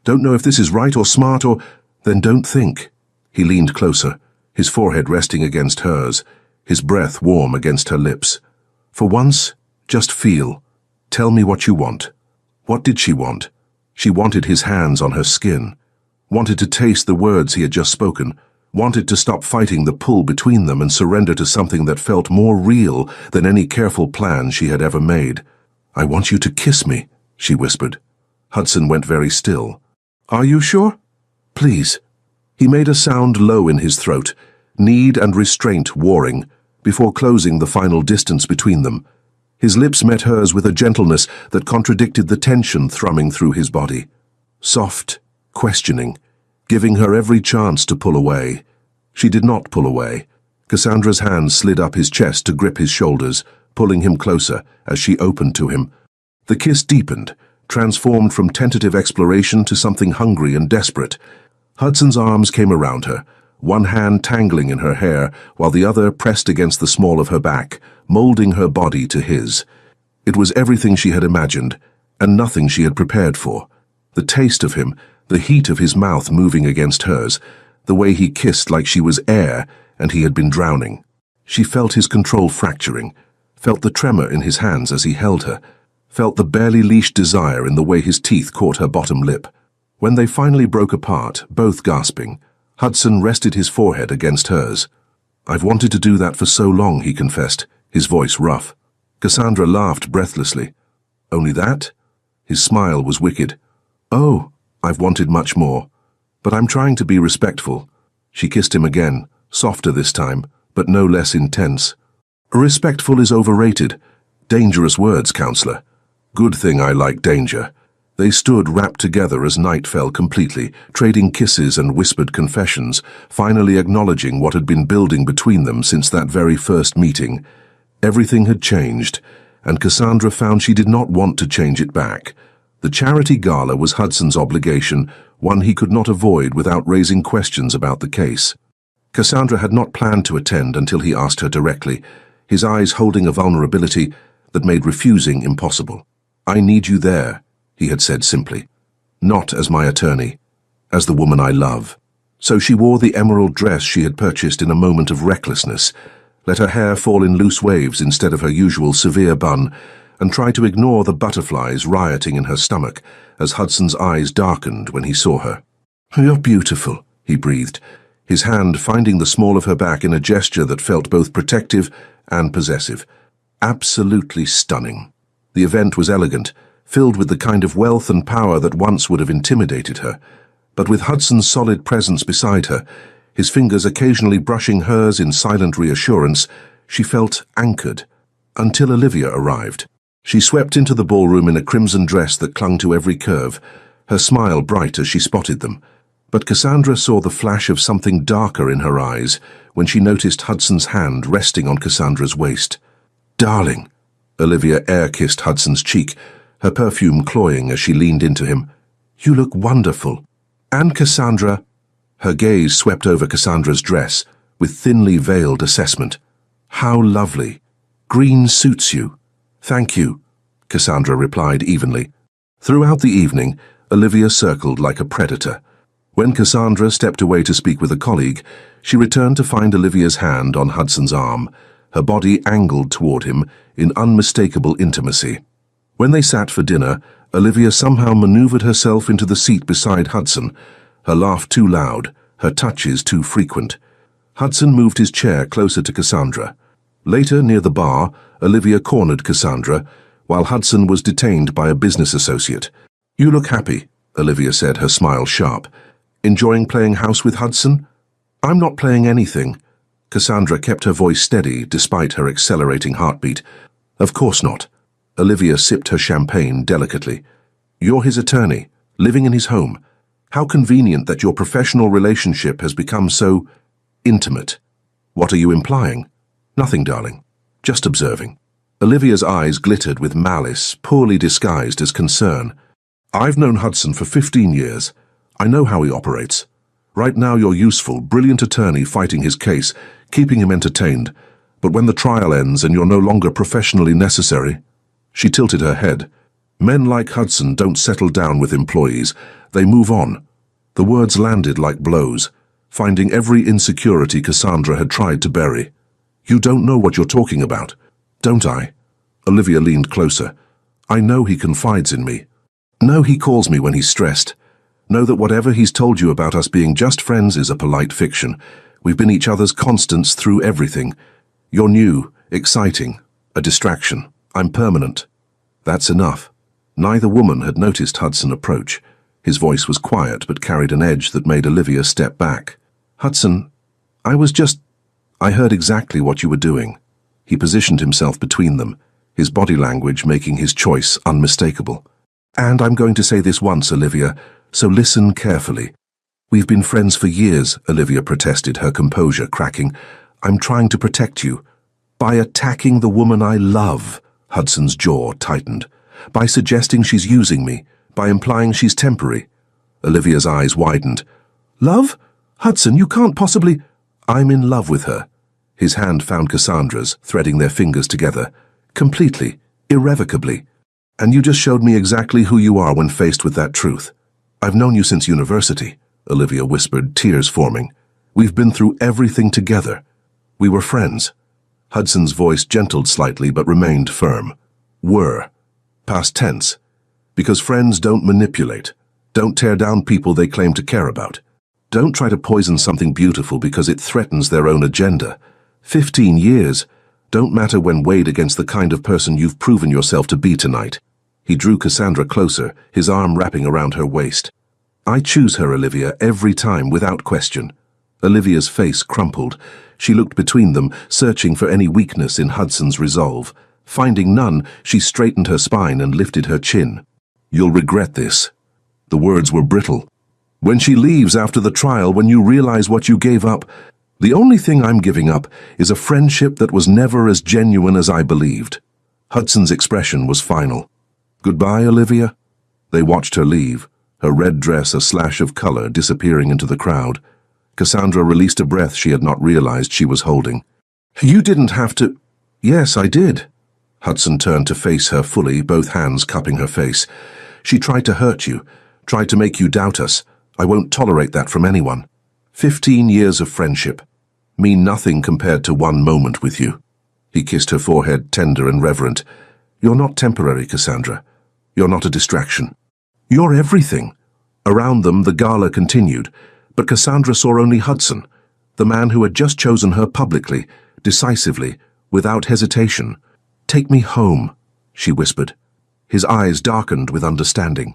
Don't know if this is right or smart or... Then don't think. He leaned closer, his forehead resting against hers, his breath warm against her lips. For once, just feel. Tell me what you want. What did she want? She wanted his hands on her skin. Wanted to taste the words he had just spoken. Wanted to stop fighting the pull between them and surrender to something that felt more real than any careful plan she had ever made. I want you to kiss me, she whispered. Hudson went very still. Are you sure? Please. He made a sound low in his throat, need and restraint warring, before closing the final distance between them. His lips met hers with a gentleness that contradicted the tension thrumming through his body. Soft, questioning, giving her every chance to pull away. She did not pull away. Cassandra's hand slid up his chest to grip his shoulders, pulling him closer as she opened to him. The kiss deepened, transformed from tentative exploration to something hungry and desperate. Hudson's arms came around her, one hand tangling in her hair while the other pressed against the small of her back, molding her body to his. It was everything she had imagined, and nothing she had prepared for. The taste of him, the heat of his mouth moving against hers, the way he kissed like she was air and he had been drowning. She felt his control fracturing, felt the tremor in his hands as he held her, felt the barely leashed desire in the way his teeth caught her bottom lip. When they finally broke apart, both gasping, Hudson rested his forehead against hers. "I've wanted to do that for so long," he confessed, his voice rough. Cassandra laughed breathlessly. "Only that?" His smile was wicked. "Oh, I've wanted much more. But I'm trying to be respectful." She kissed him again, softer this time, but no less intense. "Respectful is overrated. Dangerous words, counselor. Good thing I like danger." They stood wrapped together as night fell completely, trading kisses and whispered confessions, finally acknowledging what had been building between them since that very first meeting. Everything had changed, and Cassandra found she did not want to change it back. The charity gala was Hudson's obligation, one he could not avoid without raising questions about the case. Cassandra had not planned to attend until he asked her directly, his eyes holding a vulnerability that made refusing impossible. "I need you there," he had said simply. "Not as my attorney, as the woman I love." So she wore the emerald dress she had purchased in a moment of recklessness, let her hair fall in loose waves instead of her usual severe bun, and tried to ignore the butterflies rioting in her stomach as Hudson's eyes darkened when he saw her. "You're beautiful," he breathed, his hand finding the small of her back in a gesture that felt both protective and possessive. Absolutely stunning. The event was elegant, filled with the kind of wealth and power that once would have intimidated her. But with Hudson's solid presence beside her, his fingers occasionally brushing hers in silent reassurance, she felt anchored, until Olivia arrived. She swept into the ballroom in a crimson dress that clung to every curve, her smile bright as she spotted them. But Cassandra saw the flash of something darker in her eyes when she noticed Hudson's hand resting on Cassandra's waist. "Darling," Olivia air-kissed Hudson's cheek, her perfume cloying as she leaned into him. "You look wonderful." "And Cassandra," her gaze swept over Cassandra's dress, with thinly veiled assessment. "How lovely. Green suits you." "Thank you," Cassandra replied evenly. Throughout the evening, Olivia circled like a predator. When Cassandra stepped away to speak with a colleague, she returned to find Olivia's hand on Hudson's arm, her body angled toward him in unmistakable intimacy. When they sat for dinner, Olivia somehow maneuvered herself into the seat beside Hudson, her laugh too loud, her touches too frequent. Hudson moved his chair closer to Cassandra. Later, near the bar, Olivia cornered Cassandra, while Hudson was detained by a business associate. "You look happy," Olivia said, her smile sharp. "Enjoying playing house with Hudson?" "I'm not playing anything." Cassandra kept her voice steady despite her accelerating heartbeat. "Of course not." Olivia sipped her champagne delicately. "You're his attorney, living in his home. How convenient that your professional relationship has become so intimate." "What are you implying?" "Nothing, darling. Just observing." Olivia's eyes glittered with malice, poorly disguised as concern. "I've known Hudson for 15 years. I know how he operates. Right now you're useful, brilliant attorney fighting his case, keeping him entertained. But when the trial ends and you're no longer professionally necessary..." She tilted her head. "Men like Hudson don't settle down with employees. They move on." The words landed like blows, finding every insecurity Cassandra had tried to bury. "You don't know what you're talking about." "Don't I?" Olivia leaned closer. "I know he confides in me. Know he calls me when he's stressed. Know that whatever he's told you about us being just friends is a polite fiction. We've been each other's constants through everything. You're new, exciting, a distraction. I'm permanent." That's enough. Neither woman had noticed Hudson approach. His voice was quiet but carried an edge that made Olivia step back. "Hudson, I heard exactly what you were doing." He positioned himself between them, his body language making his choice unmistakable. "And I'm going to say this once, Olivia, so listen carefully." "We've been friends for years," Olivia protested, her composure cracking. "I'm trying to protect you." "By attacking the woman I love," Hudson's jaw tightened. "By suggesting she's using me, by implying she's temporary." Olivia's eyes widened. "Love? Hudson, you can't possibly..." "I'm in love with her." His hand found Cassandra's, threading their fingers together. "Completely, irrevocably. And you just showed me exactly who you are when faced with that truth." "I've known you since university," Olivia whispered, tears forming. "We've been through everything together. We were friends." Hudson's voice gentled slightly but remained firm. "Were. Past tense. Because friends don't manipulate, Don't tear down people they claim to care about. Don't try to poison something beautiful because it threatens their own agenda. 15 years don't matter when weighed against the kind of person you've proven yourself to be tonight. He drew Cassandra closer, his arm wrapping around her waist. I choose her, Olivia, every time, without question. Olivia's face crumpled. She looked between them, searching for any weakness in Hudson's resolve. Finding none, she straightened her spine and lifted her chin. You'll regret this. The words were brittle. When she leaves after the trial, when you realize what you gave up, the only thing I'm giving up is a friendship that was never as genuine as I believed. Hudson's expression was final. Goodbye, Olivia. They watched her leave, her red dress a slash of color disappearing into the crowd. Cassandra released a breath she had not realized she was holding. You didn't have to... Yes, I did. Hudson turned to face her fully, both hands cupping her face. She tried to hurt you, tried to make you doubt us. I won't tolerate that from anyone. 15 years of friendship mean nothing compared to one moment with you. He kissed her forehead, tender and reverent. You're not temporary, Cassandra. You're not a distraction. You're everything. Around them, the gala continued, but Cassandra saw only Hudson, the man who had just chosen her publicly, decisively, without hesitation. Take me home, she whispered. His eyes darkened with understanding.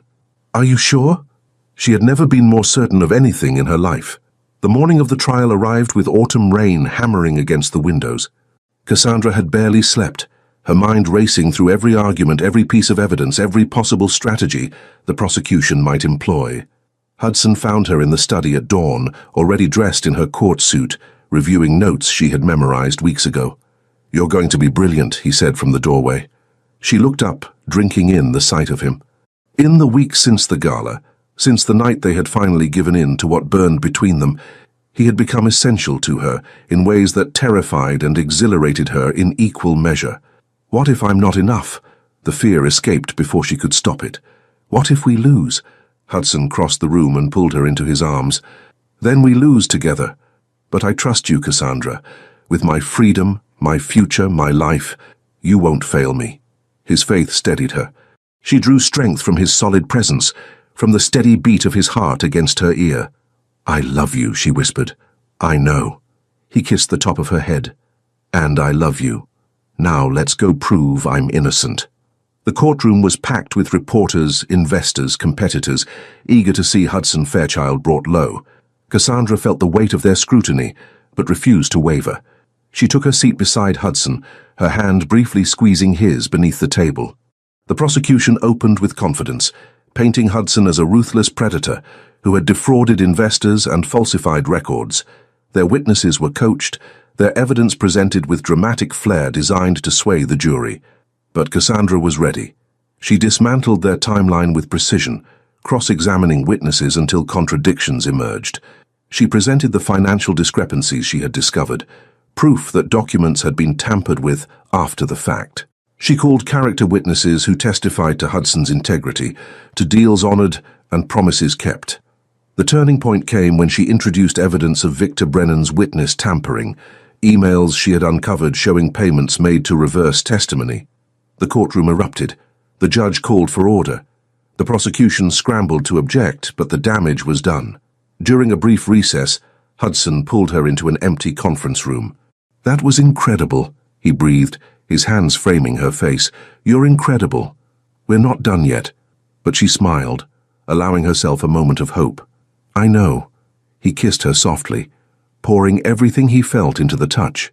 Are you sure? She had never been more certain of anything in her life. The morning of the trial arrived with autumn rain hammering against the windows. Cassandra had barely slept, her mind racing through every argument, every piece of evidence, every possible strategy the prosecution might employ. Hudson found her in the study at dawn, already dressed in her court suit, reviewing notes she had memorized weeks ago. You're going to be brilliant, he said from the doorway. She looked up, drinking in the sight of him. In the weeks since the gala, since the night they had finally given in to what burned between them, he had become essential to her in ways that terrified and exhilarated her in equal measure. What if I'm not enough? The fear escaped before she could stop it. What if we lose? Hudson crossed the room and pulled her into his arms. Then we lose together. But I trust you, Cassandra. With my freedom, my future, my life, you won't fail me. His faith steadied her. She drew strength from his solid presence, from the steady beat of his heart against her ear. I love you, she whispered. I know. He kissed the top of her head. And I love you. Now let's go prove I'm innocent. The courtroom was packed with reporters, investors, competitors, eager to see Hudson Fairchild brought low. Cassandra felt the weight of their scrutiny, but refused to waver. She took her seat beside Hudson, her hand briefly squeezing his beneath the table. The prosecution opened with confidence, painting Hudson as a ruthless predator who had defrauded investors and falsified records. Their witnesses were coached, their evidence presented with dramatic flair designed to sway the jury. But Cassandra was ready. She dismantled their timeline with precision, cross-examining witnesses until contradictions emerged. She presented the financial discrepancies she had discovered, proof that documents had been tampered with after the fact. She called character witnesses who testified to Hudson's integrity, to deals honored and promises kept. The turning point came when she introduced evidence of Victor Brennan's witness tampering, emails she had uncovered showing payments made to reverse testimony. The courtroom erupted. The judge called for order. The prosecution scrambled to object, but the damage was done. During a brief recess, Hudson pulled her into an empty conference room. That was incredible, he breathed, his hands framing her face. You're incredible. We're not done yet. But she smiled, allowing herself a moment of hope. I know. He kissed her softly, pouring everything he felt into the touch.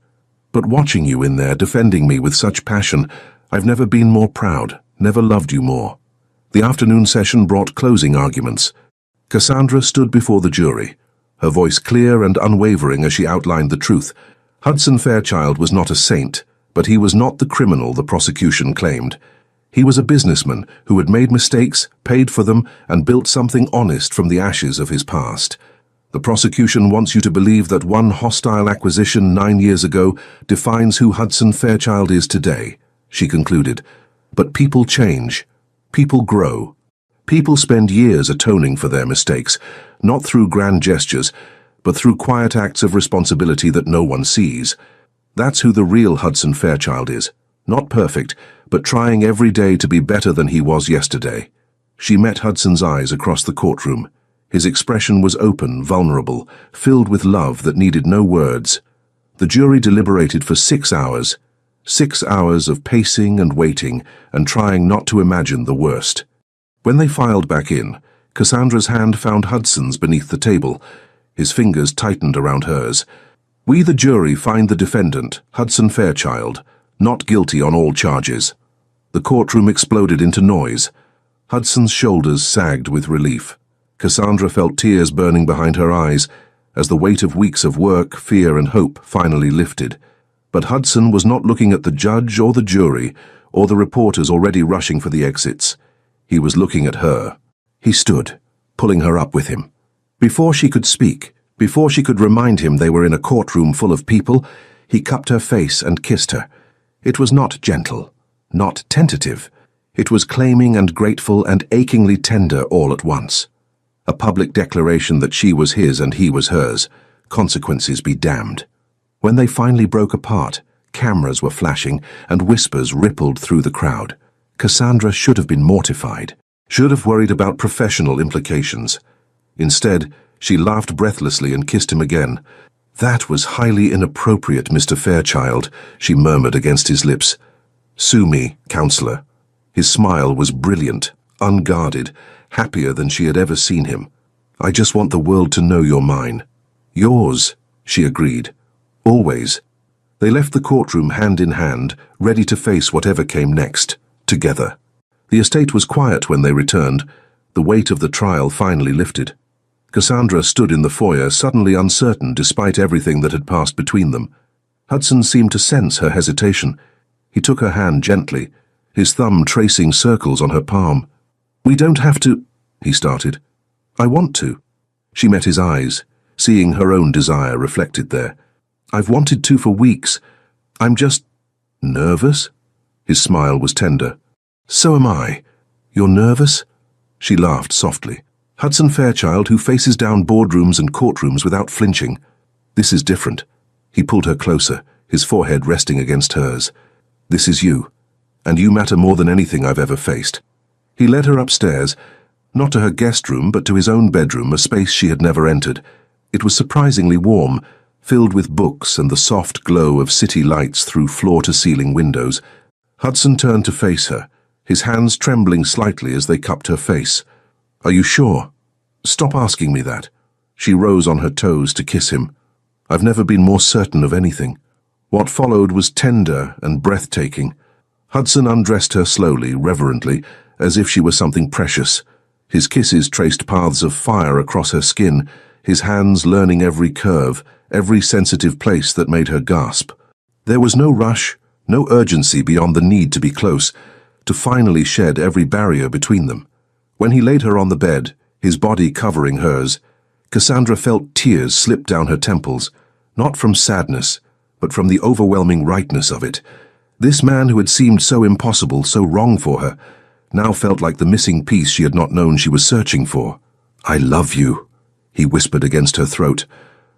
But watching you in there, defending me with such passion, I've never been more proud, never loved you more. The afternoon session brought closing arguments. Cassandra stood before the jury, her voice clear and unwavering as she outlined the truth. Hudson Fairchild was not a saint, but he was not the criminal the prosecution claimed. He was a businessman who had made mistakes, paid for them, and built something honest from the ashes of his past. The prosecution wants you to believe that one hostile acquisition 9 years ago defines who Hudson Fairchild is today, she concluded. But people change. People grow. People spend years atoning for their mistakes, not through grand gestures, but through quiet acts of responsibility that no one sees. That's who the real Hudson Fairchild is. Not perfect, but trying every day to be better than he was yesterday. She met Hudson's eyes across the courtroom. His expression was open, vulnerable, filled with love that needed no words. The jury deliberated for 6 hours. 6 hours of pacing and waiting and trying not to imagine the worst. When they filed back in, Cassandra's hand found Hudson's beneath the table. His fingers tightened around hers. "We, the jury, find the defendant, Hudson Fairchild, not guilty on all charges." The courtroom exploded into noise. Hudson's shoulders sagged with relief. Cassandra felt tears burning behind her eyes as the weight of weeks of work, fear, and hope finally lifted. But Hudson was not looking at the judge or the jury or the reporters already rushing for the exits. He was looking at her. He stood, pulling her up with him. Before she could speak, before she could remind him they were in a courtroom full of people, he cupped her face and kissed her. It was not gentle, not tentative. It was claiming and grateful and achingly tender all at once. A public declaration that she was his and he was hers. Consequences be damned. When they finally broke apart, cameras were flashing and whispers rippled through the crowd. Cassandra should have been mortified, should have worried about professional implications. Instead, she laughed breathlessly and kissed him again. "That was highly inappropriate, Mr. Fairchild," she murmured against his lips. "Sue me, counselor." His smile was brilliant, unguarded, happier than she had ever seen him. "I just want the world to know you're mine." "Yours," she agreed. "Always." They left the courtroom hand in hand, ready to face whatever came next, together. The estate was quiet when they returned. The weight of the trial finally lifted. Cassandra stood in the foyer, suddenly uncertain despite everything that had passed between them. Hudson seemed to sense her hesitation. He took her hand gently, his thumb tracing circles on her palm. "We don't have to," he started. "I want to." She met his eyes, seeing her own desire reflected there. "I've wanted to for weeks. I'm just nervous." His smile was tender. "So am I." "You're nervous?" She laughed softly. "Hudson Fairchild, who faces down boardrooms and courtrooms without flinching. This is different." He pulled her closer, his forehead resting against hers. "This is you, and you matter more than anything I've ever faced." He led her upstairs, not to her guest room, but to his own bedroom, a space she had never entered. It was surprisingly warm, filled with books and the soft glow of city lights through floor-to-ceiling windows. Hudson turned to face her, his hands trembling slightly as they cupped her face. "Are you sure?" "Stop asking me that." She rose on her toes to kiss him. "I've never been more certain of anything." What followed was tender and breathtaking. Hudson undressed her slowly, reverently, as if she were something precious. His kisses traced paths of fire across her skin, his hands learning every curve, every sensitive place that made her gasp. There was no rush, no urgency beyond the need to be close, to finally shed every barrier between them. When he laid her on the bed, his body covering hers, Cassandra felt tears slip down her temples, not from sadness, but from the overwhelming rightness of it. This man who had seemed so impossible, so wrong for her, now felt like the missing piece she had not known she was searching for. "I love you," he whispered against her throat,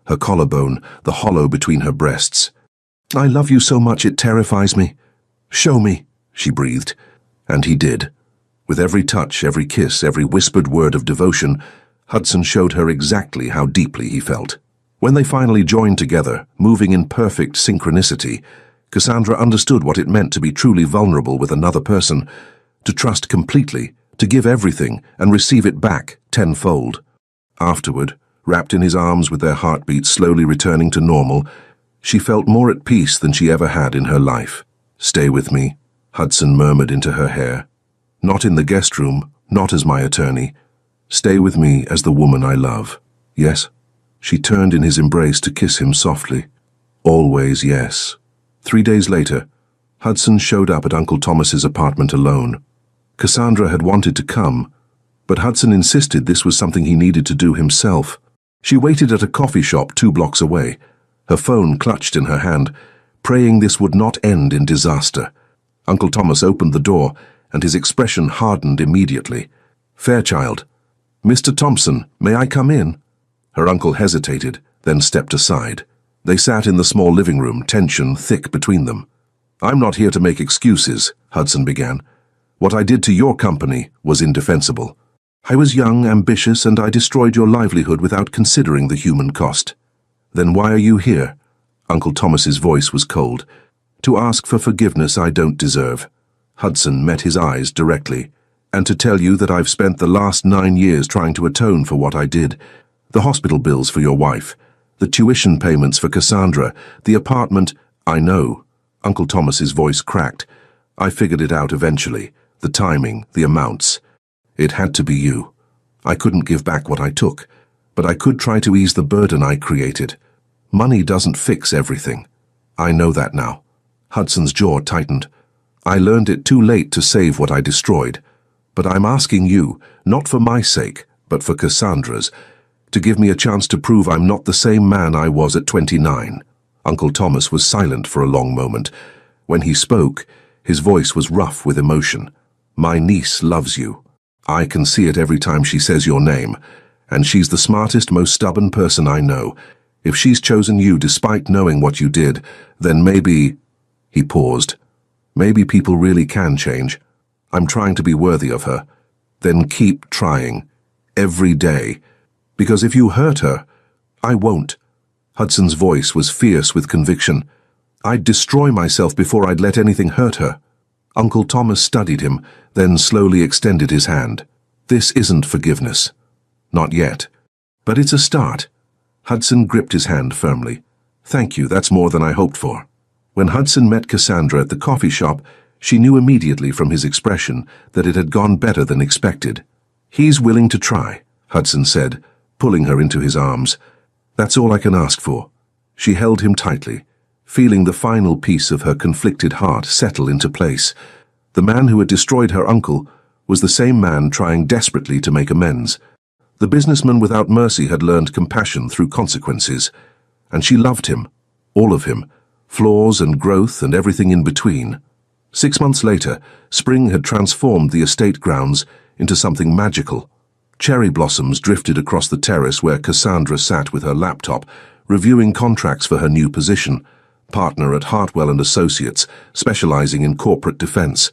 her collarbone, the hollow between her breasts. "I love you so much it terrifies me." "Show me," she breathed. And he did. With every touch, every kiss, every whispered word of devotion, Hudson showed her exactly how deeply he felt. When they finally joined together, moving in perfect synchronicity, Cassandra understood what it meant to be truly vulnerable with another person, to trust completely, to give everything and receive it back tenfold. Afterward, wrapped in his arms with their heartbeats slowly returning to normal, she felt more at peace than she ever had in her life. "Stay with me," Hudson murmured into her hair. "Not in the guest room, not as my attorney. Stay with me as the woman I love. Yes?" She turned in his embrace to kiss him softly. "Always yes." 3 days later, Hudson showed up at Uncle Thomas's apartment alone. Cassandra had wanted to come, but Hudson insisted this was something he needed to do himself. She waited at a coffee shop 2 blocks away, her phone clutched in her hand, praying this would not end in disaster. Uncle Thomas opened the door, and his expression hardened immediately. "Fairchild." "Mr. Thompson, may I come in?" Her uncle hesitated, then stepped aside. They sat in the small living room, tension thick between them. "I'm not here to make excuses," Hudson began. What I did to your company was indefensible. I was young, ambitious, and I destroyed your livelihood without considering the human cost. Then why are you here? Uncle Thomas's voice was cold. To ask for forgiveness I don't deserve. Hudson met his eyes directly. And to tell you that I've spent the last 9 years trying to atone for what I did. The hospital bills for your wife, the tuition payments for Cassandra, the apartment. I know. Uncle Thomas's voice cracked. I figured it out eventually. The timing, the amounts. It had to be you. I couldn't give back what I took, but I could try to ease the burden I created. Money doesn't fix everything. I know that now. Hudson's jaw tightened. I learned it too late to save what I destroyed. But I'm asking you, not for my sake, but for Cassandra's, to give me a chance to prove I'm not the same man I was at 29. Uncle Thomas was silent for a long moment. When he spoke, his voice was rough with emotion. My niece loves you. I can see it every time she says your name, and she's the smartest, most stubborn person I know. If she's chosen you despite knowing what you did, then maybe... He paused. Maybe people really can change. I'm trying to be worthy of her. Then keep trying. Every day. Because if you hurt her, I won't. Hudson's voice was fierce with conviction. I'd destroy myself before I'd let anything hurt her. Uncle Thomas studied him, then slowly extended his hand. This isn't forgiveness. Not yet. But it's a start. Hudson gripped his hand firmly. Thank you, that's more than I hoped for. When Hudson met Cassandra at the coffee shop, she knew immediately from his expression that it had gone better than expected. He's willing to try, Hudson said, pulling her into his arms. That's all I can ask for. She held him tightly, feeling the final piece of her conflicted heart settle into place. The man who had destroyed her uncle was the same man trying desperately to make amends. The businessman without mercy had learned compassion through consequences, and she loved him, all of him, flaws and growth and everything in between. 6 months later, spring had transformed the estate grounds into something magical. Cherry blossoms drifted across the terrace where Cassandra sat with her laptop, reviewing contracts for her new position, partner at Hartwell & Associates, specializing in corporate defense.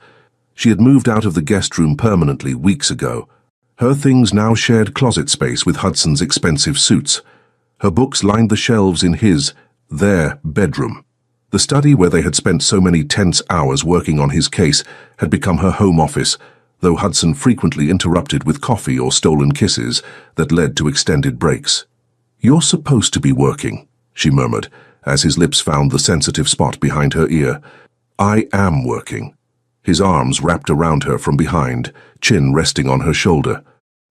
She had moved out of the guest room permanently weeks ago. Her things now shared closet space with Hudson's expensive suits. Her books lined the shelves in their bedroom. The study where they had spent so many tense hours working on his case had become her home office, though Hudson frequently interrupted with coffee or stolen kisses that led to extended breaks. You're supposed to be working, she murmured, as his lips found the sensitive spot behind her ear. I am working. His arms wrapped around her from behind, chin resting on her shoulder.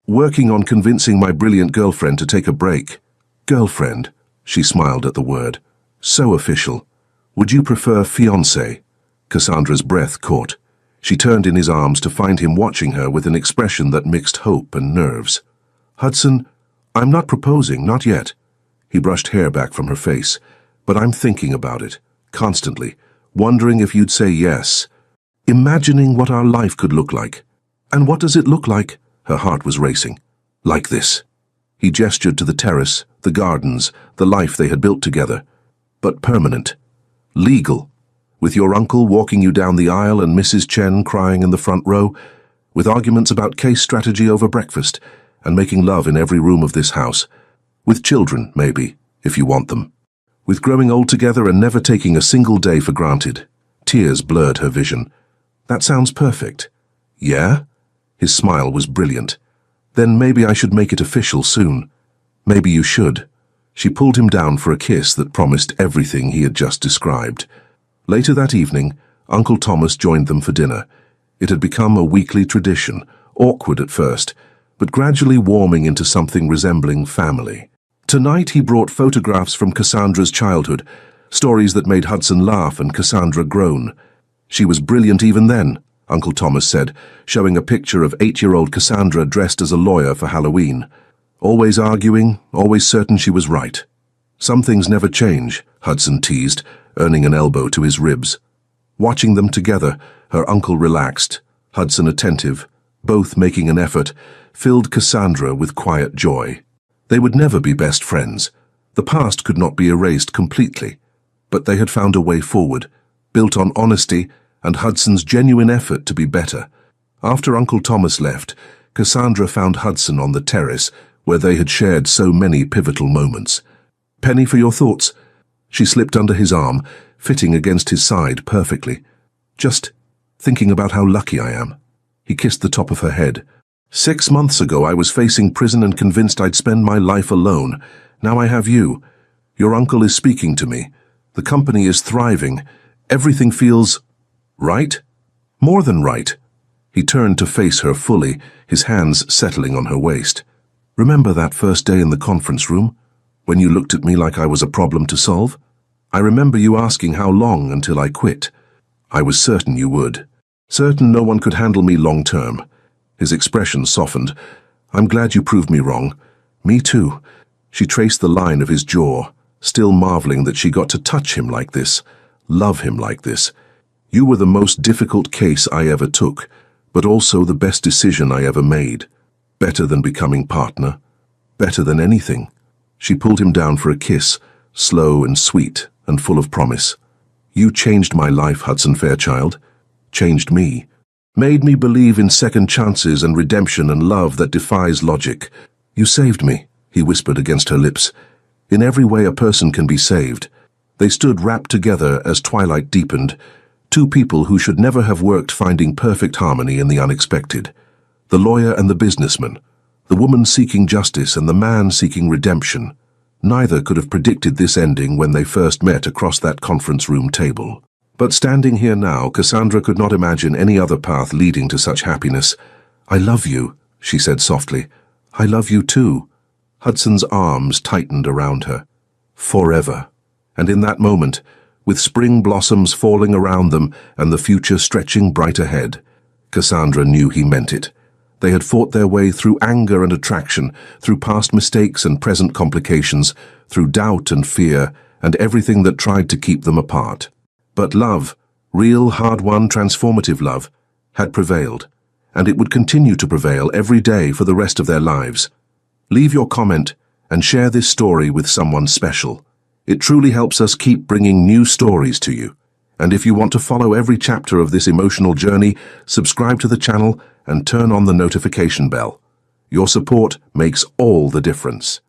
Working on convincing my brilliant girlfriend to take a break. Girlfriend, she smiled at the word. So official. Would you prefer fiancé? Cassandra's breath caught. She turned in his arms to find him watching her with an expression that mixed hope and nerves. Hudson, I'm not proposing, not yet. He brushed hair back from her face. But I'm thinking about it, constantly, wondering if you'd say yes. Imagining what our life could look like. And what does it look like? Her heart was racing. Like this. He gestured to the terrace, the gardens, the life they had built together. But permanent. Legal. With your uncle walking you down the aisle and Mrs. Chen crying in the front row, with arguments about case strategy over breakfast, and making love in every room of this house. With children, maybe, if you want them. With growing old together and never taking a single day for granted. Tears blurred her vision. That sounds perfect. Yeah? His smile was brilliant. Then maybe I should make it official soon. Maybe you should. She pulled him down for a kiss that promised everything he had just described. Later that evening, Uncle Thomas joined them for dinner. It had become a weekly tradition, awkward at first, but gradually warming into something resembling family. Tonight he brought photographs from Cassandra's childhood, stories that made Hudson laugh and Cassandra groan. She was brilliant even then, Uncle Thomas said, showing a picture of 8-year-old Cassandra dressed as a lawyer for Halloween. Always arguing, always certain she was right. Some things never change, Hudson teased, earning an elbow to his ribs. Watching them together, her uncle relaxed, Hudson attentive, both making an effort, filled Cassandra with quiet joy. They would never be best friends. The past could not be erased completely. But they had found a way forward, built on honesty and Hudson's genuine effort to be better. After Uncle Thomas left, Cassandra found Hudson on the terrace where they had shared so many pivotal moments. "Penny, for your thoughts." She slipped under his arm, fitting against his side perfectly. "Just thinking about how lucky I am." He kissed the top of her head. "6 months ago I was facing prison and convinced I'd spend my life alone. Now I have you. Your uncle is speaking to me. The company is thriving. Everything feels right? More than right." He turned to face her fully, his hands settling on her waist. "Remember that first day in the conference room, when you looked at me like I was a problem to solve? I remember you asking how long until I quit. I was certain you would. Certain no one could handle me long term." His expression softened. "I'm glad you proved me wrong." "Me too." She traced the line of his jaw, still marveling that she got to touch him like this, love him like this. "You were the most difficult case I ever took, but also the best decision I ever made. Better than becoming partner. Better than anything." She pulled him down for a kiss, slow and sweet and full of promise. "You changed my life, Hudson Fairchild. Changed me. Made me believe in second chances and redemption and love that defies logic. You saved me," he whispered against her lips. "In every way a person can be saved." They stood wrapped together as twilight deepened, two people who should never have worked finding perfect harmony in the unexpected. The lawyer and the businessman, the woman seeking justice and the man seeking redemption. Neither could have predicted this ending when they first met across that conference room table. But standing here now, Cassandra could not imagine any other path leading to such happiness. "I love you," she said softly. "I love you too." Hudson's arms tightened around her. Forever. And in that moment, with spring blossoms falling around them and the future stretching bright ahead, Cassandra knew he meant it. They had fought their way through anger and attraction, through past mistakes and present complications, through doubt and fear, and everything that tried to keep them apart. But love, real, hard-won, transformative love, had prevailed, and it would continue to prevail every day for the rest of their lives. Leave your comment and share this story with someone special. It truly helps us keep bringing new stories to you. And if you want to follow every chapter of this emotional journey, subscribe to the channel and turn on the notification bell. Your support makes all the difference.